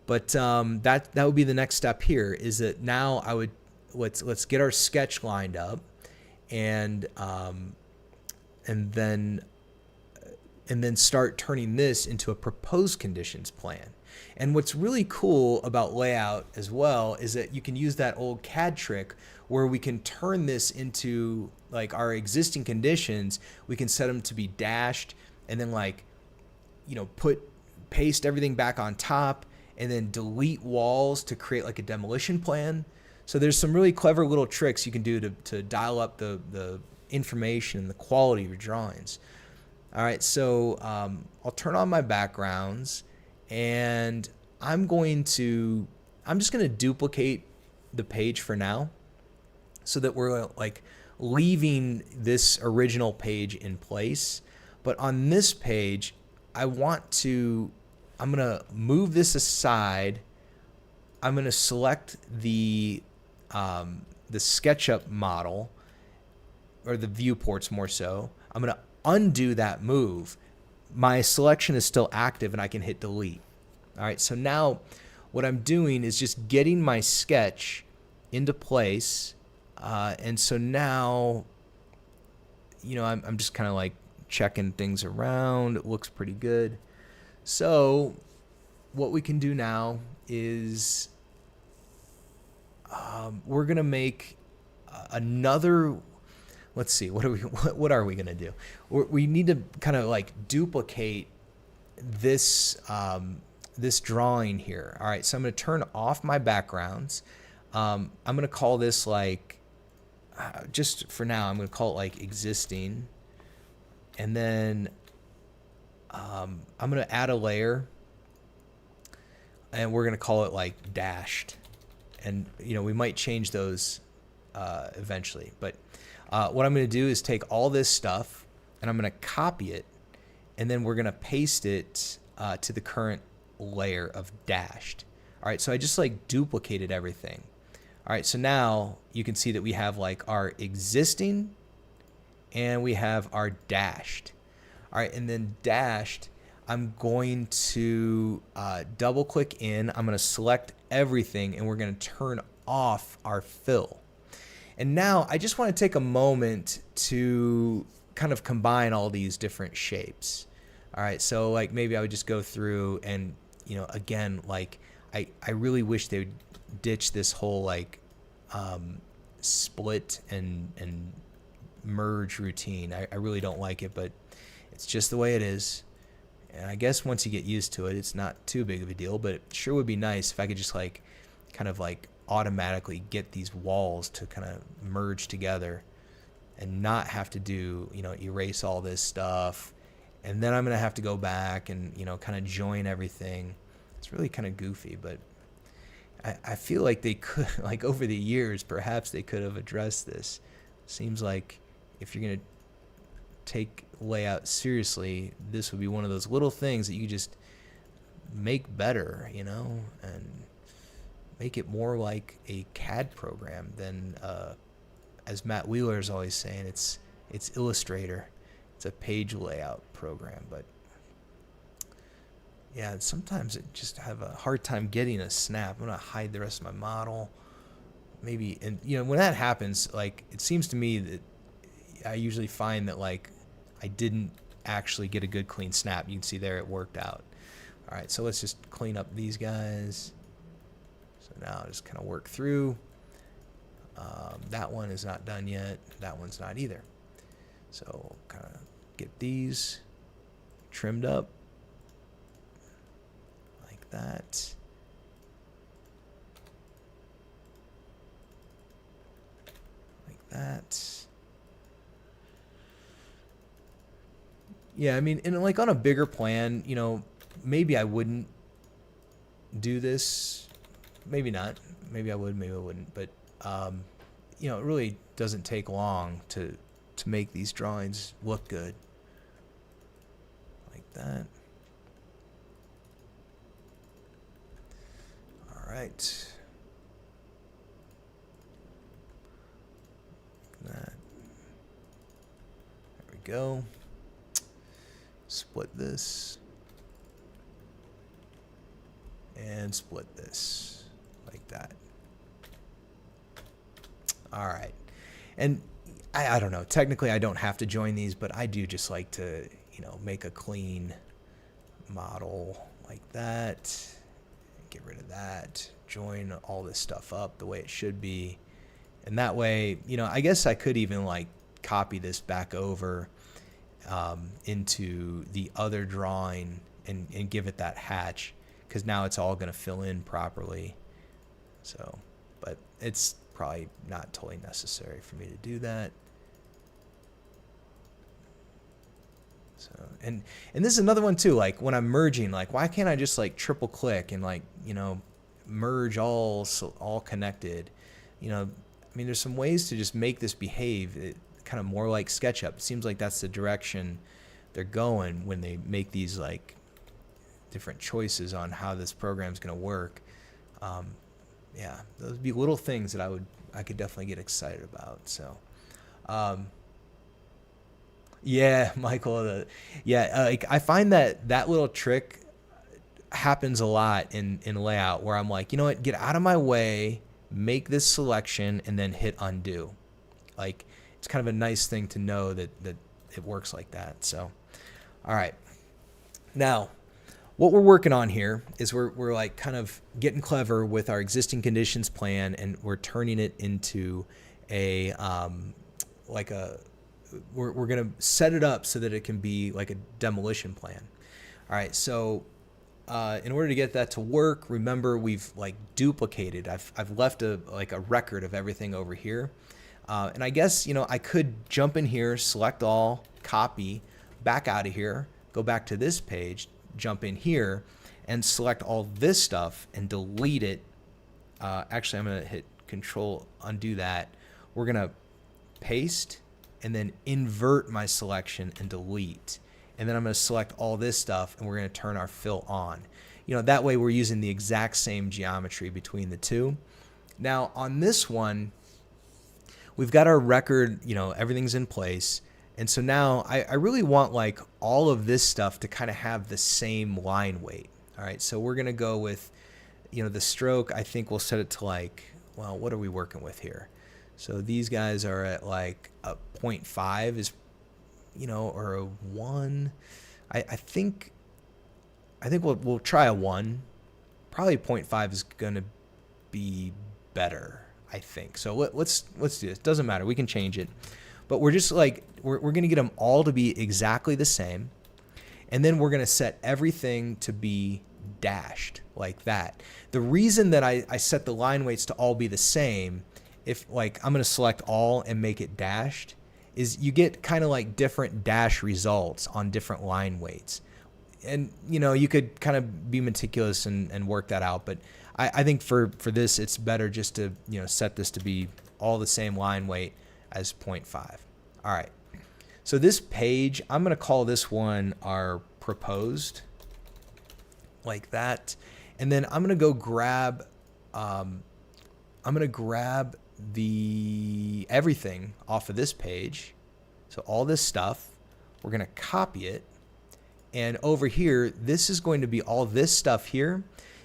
but that would be the next step here, is that now I would let's get our sketch lined up, and then start turning this into a proposed conditions plan. And what's really cool about layout as well is that you can use that old CAD trick where we can turn this into like our existing conditions. We can set them to be dashed, and then, like, you know, paste everything back on top, and then delete walls to create like a demolition plan. So there's some really clever little tricks you can do to dial up the information and the quality of your drawings. All right, so I'll turn on my backgrounds, and I'm just going to duplicate the page for now, so that we're like leaving this original page in place. But on this page, I'm going to move this aside. I'm going to select the SketchUp model, or the viewports more so. I'm going to undo that move. My selection is still active, and I can hit delete. All right, so now what I'm doing is just getting my sketch into place, and so now, you know, I'm just kind of like checking things around. It looks pretty good. So what we can do now is we're gonna make another. Let's see, what are we gonna do? We need to kind of like duplicate this this drawing here. All right, so I'm gonna turn off my backgrounds. I'm gonna call this like, just for now, I'm gonna call it like existing, and then I'm gonna add a layer, and we're gonna call it like dashed, and you know, we might change those eventually, but what I'm going to do is take all this stuff, and I'm going to copy it, and then we're gonna paste it to the current layer of dashed. All right, so I just like duplicated everything. All right, so now you can see that we have like our existing and we have our dashed. All right, and then dashed, I'm going to double click in. I'm going to select everything and we're going to turn off our fill. And now I just want to take a moment to kind of combine all these different shapes. All right, so like maybe I would just go through and, you know, again, like I really wish they would ditch this whole like split and merge routine. I really don't like it, but it's just the way it is. And I guess once you get used to it, it's not too big of a deal, but it sure would be nice if I could just like kind of like automatically get these walls to kind of merge together and not have to do, you know, erase all this stuff. And then I'm going to have to go back and, you know, kind of join everything. It's really kind of goofy, but I feel like they could, like over the years, perhaps they could have addressed this. Seems like if you're going to take layout seriously, this would be one of those little things that you just make better, you know, and make it more like a CAD program than, as Matt Wheeler is always saying, it's Illustrator. It's a page layout program, but yeah, sometimes I just have a hard time getting a snap. I'm gonna hide the rest of my model, maybe, and you know when that happens, like it seems to me that I usually find that like I didn't actually get a good clean snap. You can see there it worked out. All right, so let's just clean up these guys. So now I'll just kind of work through. That one is not done yet. That one's not either. So kind of get these trimmed up like that. Like that. Yeah, I mean, and like on a bigger plan, you know, maybe I wouldn't do this. Maybe not. Maybe I would, maybe I wouldn't. But, you know, it really doesn't take long to make these drawings look good. Like that. All right. Like that. There we go. Split this. And split this. Like that. All right. And I don't know. Technically, I don't have to join these, but I do just like to, you know, make a clean model like that. Get rid of that. Join all this stuff up the way it should be. And that way, you know, I guess I could even like copy this back over into the other drawing and give it that hatch, because now it's all going to fill in properly. So, but it's probably not totally necessary for me to do that. So, and this is another one too, like when I'm merging, like why can't I just like triple click and like, you know, merge all connected? You know, I mean, there's some ways to just make this behave kind of more like SketchUp. It seems like that's the direction they're going when they make these like different choices on how this program's going to work. Yeah, those would be little things that I could definitely get excited about. So, yeah, Michael. Like I find that little trick happens a lot in layout where I'm like, you know what, get out of my way, make this selection, and then hit undo. Like it's kind of a nice thing to know that it works like that. So, all right, now. What we're working on here is we're like kind of getting clever with our existing conditions plan, and we're turning it into a we're gonna set it up so that it can be like a demolition plan. All right, so in order to get that to work, remember we've like duplicated. I've left a record of everything over here, and I guess you know I could jump in here, select all, copy, back out of here, go back to this page. Jump in here and select all this stuff and delete it. Actually, I'm going to hit Control, undo that. We're going to paste and then invert my selection and delete. and then I'm going to select all this stuff, and we're going to turn our fill on. You know, that way we're using the exact same geometry between the two. Now on this one, we've got our record, you know, everything's in place. And so now I really want like all of this stuff to kind of have the same line weight. All right, so we're going to go with, you know, the stroke. I think we'll set it to like, well, what are we working with here? So these guys are at like a 0.5 is, you know, or a 1. I think we'll try a 1. Probably 0.5 is going to be better, I think. So let's do this. Doesn't matter. We can change it. But we're just like, we're going to get them all to be exactly the same. And then we're going to set everything to be dashed like that. The reason that I set the line weights to all be the same, if like I'm going to select all and make it dashed, is you get kind of like different dash results on different line weights. And, you know, you could kind of be meticulous and work that out. But I think for this, it's better just to, you know, set this to be all the same line weight as 0.5. All right. So this page, I'm going to call this one our proposed, like that. And then I'm going to go grab, the everything off of this page. So all this stuff, we're going to copy it. And over here, this is going to be all this stuff here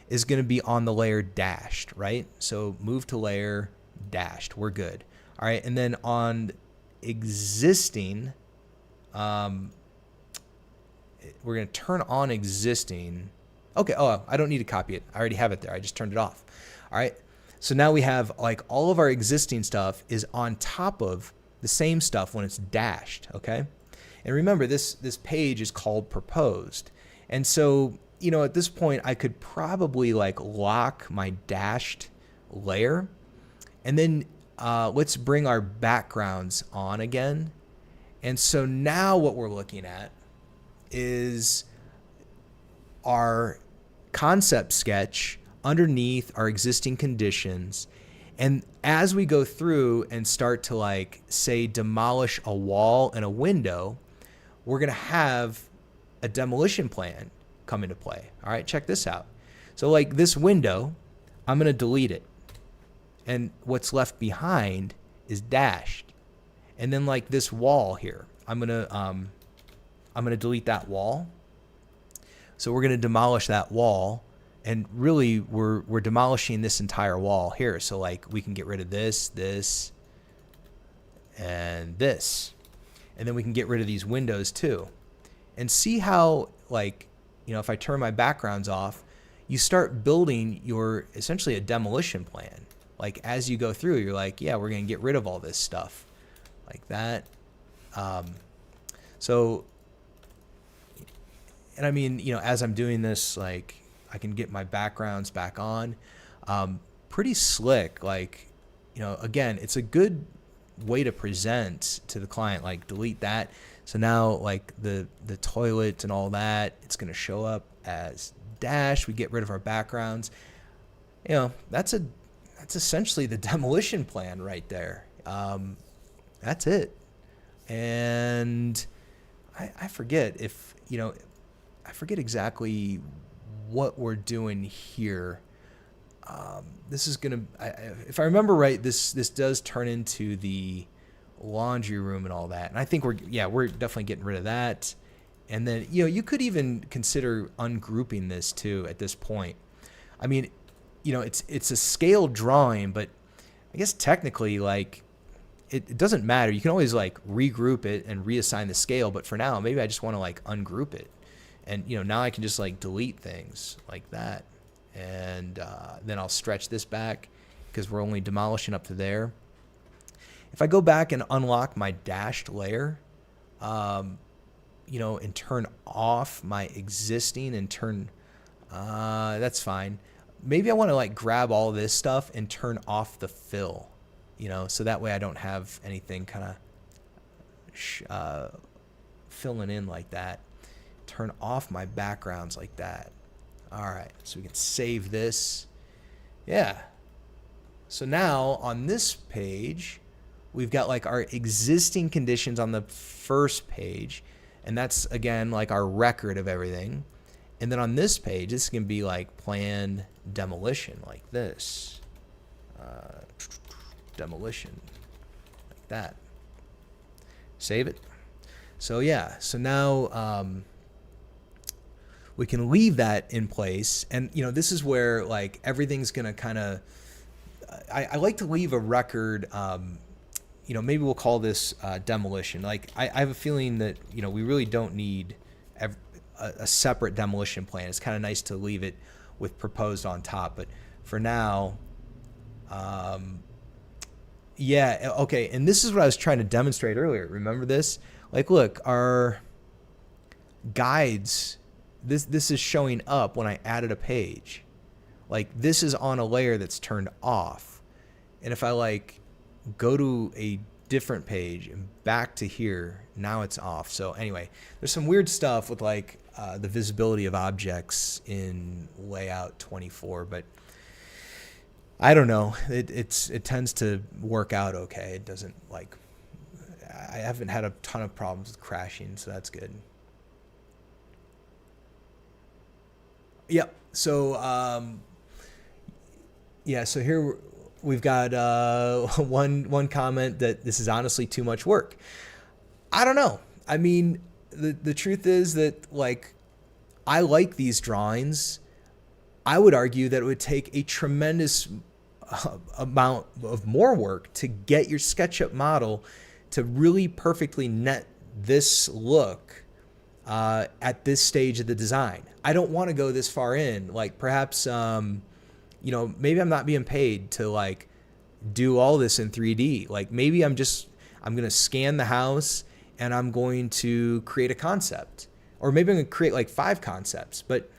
is going to be on the layer dashed, right? So move to layer dashed. We're good. All right. And then on existing, we're going to turn on existing. Okay. Oh, I don't need to copy it. I already have it there. I just turned it off. All right. So now we have like all of our existing stuff is on top of the same stuff when it's dashed. Okay. And remember, this page is called proposed. And so, you know, at this point, I could probably like lock my dashed layer. And then let's bring our backgrounds on again. And so now what we're looking at is our concept sketch underneath our existing conditions. And as we go through and start to like, say, demolish a wall and a window, we're going to have a demolition plan come into play. All right, check this out. So like this window, I'm going to delete it. And what's left behind is dashed. And then like this wall here, I'm going to delete that wall. So we're going to demolish that wall. And really we're demolishing this entire wall here. So like we can get rid of this, this, and this. And then we can get rid of these windows too. And see how, like, you know, if I turn my backgrounds off, you start building your essentially a demolition plan. Like as you go through, you're like, yeah, we're going to get rid of all this stuff like that. So, and I mean, you know, as I'm doing this, like I can get my backgrounds back on. Pretty slick. Like, you know, again, it's a good way to present to the client, like delete that. So now like the toilet and all that, it's going to show up as dash. We get rid of our backgrounds. You know, that's essentially the demolition plan right there. That's it. And I forget if, you know, I forget exactly what we're doing here. This is gonna, if I remember right, this does turn into the laundry room and all that. And I think we're definitely getting rid of that. And then, you know, you could even consider ungrouping this too at this point. I mean, you know, it's a scaled drawing, but I guess technically, like, it doesn't matter. You can always like regroup it and reassign the scale. But for now, maybe I just want to like ungroup it. And, you know, now I can just like delete things like that. And then I'll stretch this back because we're only demolishing up to there. If I go back and unlock my dashed layer, you know, and turn off my existing and turn, that's fine. Maybe I want to like grab all this stuff and turn off the fill, you know, so that way I don't have anything kind of filling in like that. Turn off my backgrounds like that. All right, so we can save this. Yeah. So now on this page, we've got like our existing conditions on the first page. And that's, again, like our record of everything. And then on this page, this can be like plan demolition, like this. Demolition, like that. Save it. So yeah, so now we can leave that in place. And, you know, this is where like everything's going to kind of, I like to leave a record, you know, maybe we'll call this demolition. Like I have a feeling that, you know, we really don't need a separate demolition plan. It's kind of nice to leave it with proposed on top. But for now, yeah, okay. And this is what I was trying to demonstrate earlier. Remember this? Like, look, our guides, this is showing up when I added a page. Like, this is on a layer that's turned off. And if I like go to a different page and back to here, now it's off. So anyway, there's some weird stuff with like the visibility of objects in Layout 24, but I don't know. It tends to work out okay. It doesn't like, I haven't had a ton of problems with crashing, so that's good. Yep. So yeah. So here we've got one comment that this is honestly too much work. I don't know. I mean, the truth is that like I like these drawings. I would argue that it would take a tremendous amount of more work to get your SketchUp model to really perfectly net this look at this stage of the design. I don't want to go this far in. Like perhaps, you know, maybe I'm not being paid to like do all this in 3D. Like maybe I'm going to scan the house and I'm going to create a concept, or maybe I'm going to create like 5 concepts. But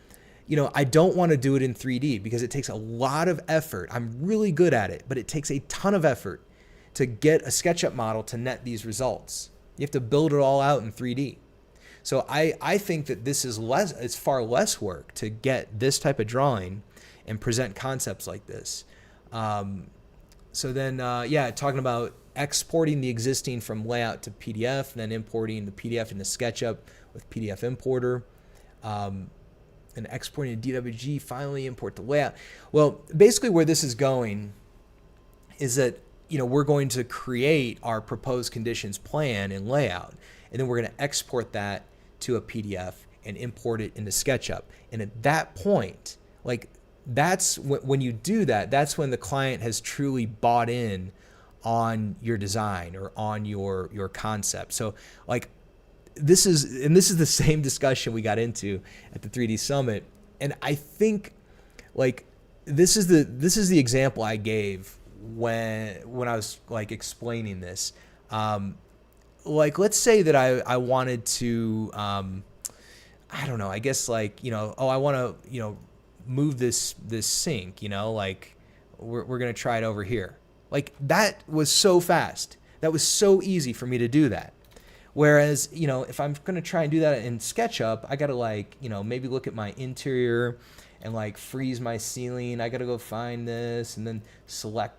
you know, I don't want to do it in 3D because it takes a lot of effort. I'm really good at it, but it takes a ton of effort to get a SketchUp model to net these results. You have to build it all out in 3D. So I think that this is it's far less work to get this type of drawing and present concepts like this. So then, yeah, talking about exporting the existing from Layout to PDF, and then importing the PDF into SketchUp with PDF importer. And exporting to DWG, finally import the Layout. Well, basically where this is going is that, you know, we're going to create our proposed conditions plan in Layout, and then we're going to export that to a PDF and import it into SketchUp. And at that point, like that's when you do that, that's when the client has truly bought in on your design or on your concept. So like, this is the same discussion we got into at the 3D Summit, and I think like this is the example I gave when I was like explaining this. Like let's say that I wanted to I don't know, I guess like, you know, oh, I want to, you know, move this sink, you know, like we're gonna try it over here. Like that was so fast, that was so easy for me to do that. Whereas, you know, if I'm going to try and do that in SketchUp, I got to like, you know, maybe look at my interior and like freeze my ceiling. I got to go find this and then select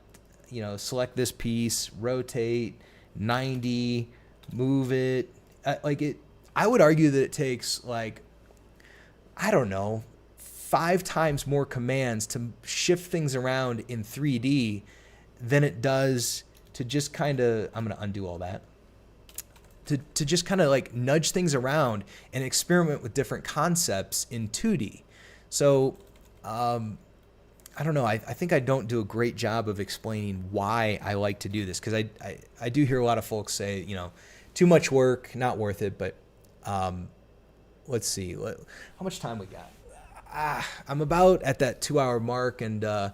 this piece, rotate 90, move it. I would argue that it takes like, I don't know, 5 times more commands to shift things around in 3D than it does to just kind of, I'm going to undo all that. To just kind of like nudge things around and experiment with different concepts in 2D. So I don't know. I think I don't do a great job of explaining why I like to do this, because I do hear a lot of folks say, you know, too much work, not worth it. But let's see, how much time we got? I'm about at that 2-hour mark, and I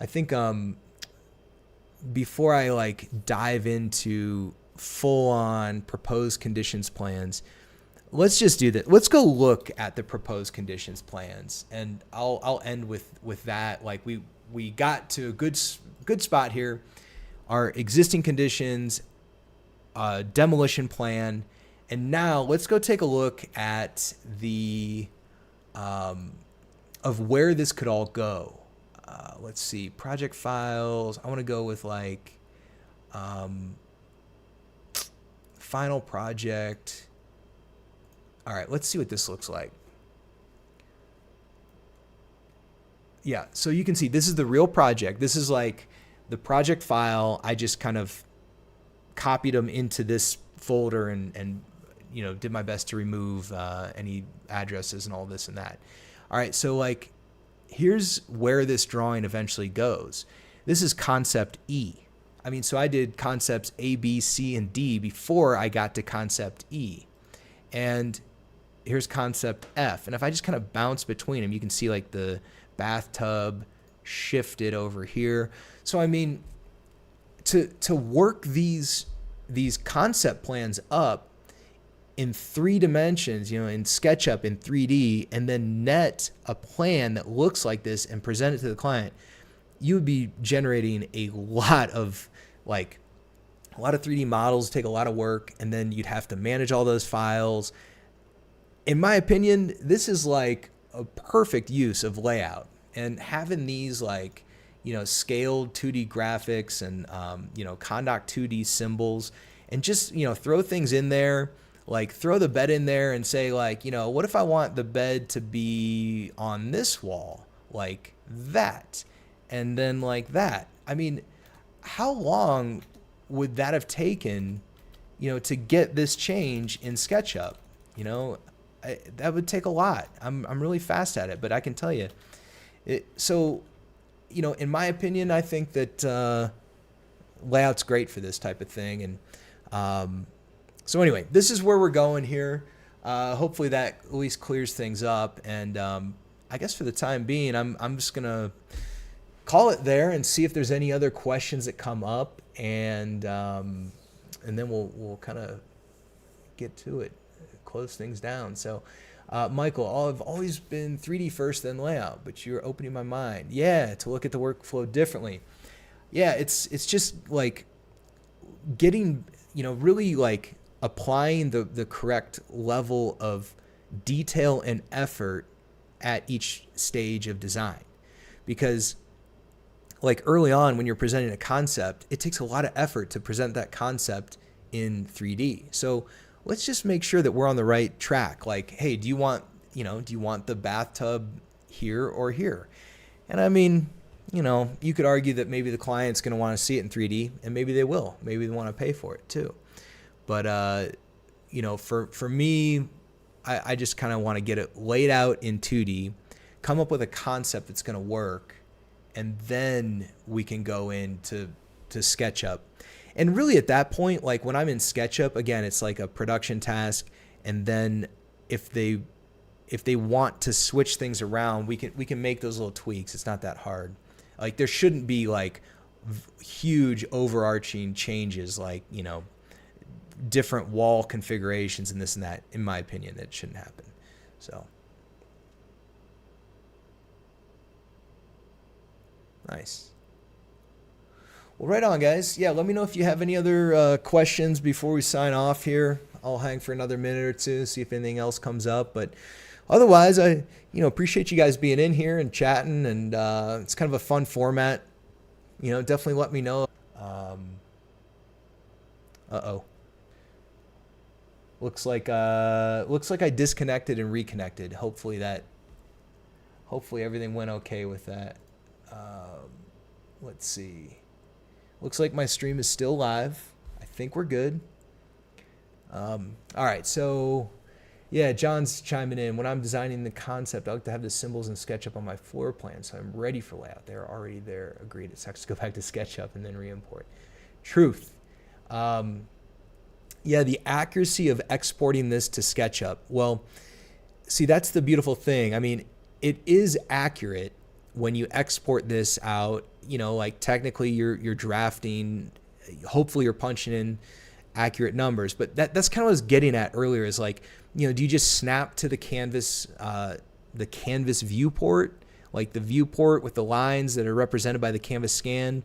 think before I like dive into full-on proposed conditions plans, let's just do that. Let's go look at the proposed conditions plans, and I'll end with that. Like we got to a good spot here. Our existing conditions, demolition plan, and now let's go take a look at the of where this could all go. Let's see, project files. I want to go with like final project. All right, let's see what this looks like. Yeah, so you can see this is the real project. This is like the project file. I just kind of copied them into this folder and you know, did my best to remove any addresses and all this and that. All right, so like here's where this drawing eventually goes. This is concept E. I mean, so I did concepts A, B, C, and D before I got to concept E. And here's concept F. And if I just kind of bounce between them, you can see like the bathtub shifted over here. So I mean, to work these concept plans up in 3 dimensions, you know, in SketchUp in 3D, and then net a plan that looks like this and present it to the client, you would be generating a lot of 3D models, take a lot of work, and then you'd have to manage all those files. In my opinion, this is like a perfect use of layout, and having these like, you know, scaled 2D graphics and, you know, ConDoc 2D symbols, and just, you know, throw things in there, like throw the bed in there and say like, you know, what if I want the bed to be on this wall like that, and then like that. I mean, how long would that have taken, you know, to get this change in SketchUp? You know, that would take a lot. I'm really fast at it, but I can tell you so, you know, in my opinion, I think that layout's great for this type of thing. And so anyway, this is where we're going here. Hopefully that at least clears things up. And I guess for the time being, I'm just gonna call it there and see if there's any other questions that come up, and then we'll kind of get to it, close things down. So Michael, I've always been 3D first, then layout, but you're opening my mind. Yeah, to look at the workflow differently. Yeah, it's just like getting, you know, really like applying the correct level of detail and effort at each stage of design. Because like early on when you're presenting a concept, it takes a lot of effort to present that concept in 3D. So let's just make sure that we're on the right track. Like, hey, do you want the bathtub here or here? And I mean, you know, you could argue that maybe the client's going to want to see it in 3D, and maybe they will. Maybe they want to pay for it too. But, you know, for me, I just kind of want to get it laid out in 2D, come up with a concept that's going to work, and then we can go into SketchUp. And really at that point, like when I'm in SketchUp, again, it's like a production task. And then if they want to switch things around, we can make those little tweaks. It's not that hard. Like there shouldn't be like huge overarching changes, like, you know, different wall configurations and this and that. In my opinion, that shouldn't happen. So nice. Well, right on, guys. Yeah, let me know if you have any other questions before we sign off here. I'll hang for another minute or two, see if anything else comes up. But otherwise, I appreciate you guys being in here and chatting, and it's kind of a fun format. You know, definitely let me know. Looks like I disconnected and reconnected. Hopefully everything went okay with that. Let's see. Looks like my stream is still live. I think we're good. All right, so yeah, John's chiming in. When I'm designing the concept, I like to have the symbols in SketchUp on my floor plan, so I'm ready for layout. They're already there. Agreed. It's actually go back to SketchUp and then re-import. Truth. Yeah, the accuracy of exporting this to SketchUp. Well, see, that's the beautiful thing. I mean, it is accurate when you export this out. You know, like technically you're drafting, hopefully you're punching in accurate numbers, but that's kind of what I was getting at earlier, is like, you know, do you just snap to the canvas viewport, like the viewport with the lines that are represented by the canvas scan?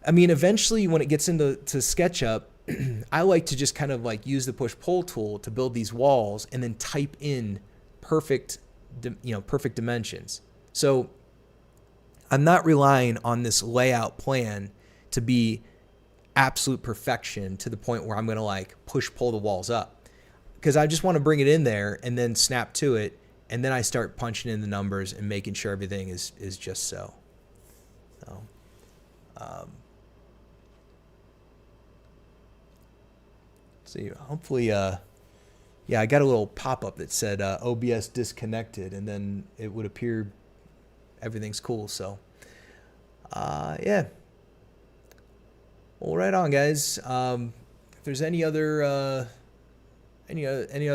I mean, eventually when it gets into SketchUp, I like to just kind of like use the push-pull tool to build these walls and then type in perfect dimensions. So I'm not relying on this layout plan to be absolute perfection to the point where I'm going to like push-pull the walls up. because I just want to bring it in there and then snap to it, and then I start punching in the numbers and making sure everything is just so. So, see, hopefully, yeah, I got a little pop-up that said OBS disconnected, and then it would appear everything's cool. So, yeah. Well, right on, guys. If there's any other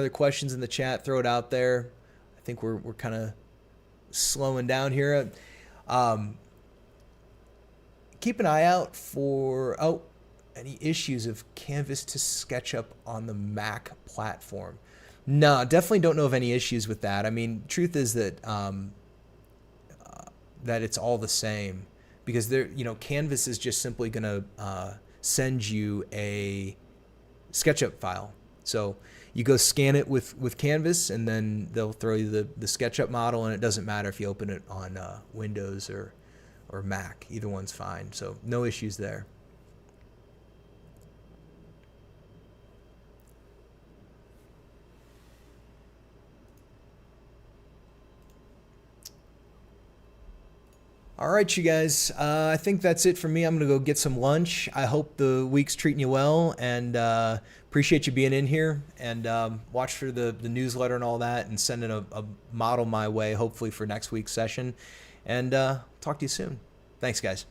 questions in the chat, throw it out there. I think we're kind of slowing down here. Keep an eye out for any issues of Canvas to SketchUp on the Mac platform. No, definitely don't know of any issues with that. I mean, truth is that that it's all the same, because Canvas is just simply going to send you a SketchUp file. So you go scan it with Canvas, and then they'll throw you the SketchUp model, and it doesn't matter if you open it on Windows or Mac. Either one's fine. So no issues there. All right, you guys. I think that's it for me. I'm going to go get some lunch. I hope the week's treating you well, and appreciate you being in here. And watch for the newsletter and all that, and sending a model my way, hopefully for next week's session. And talk to you soon. Thanks, guys.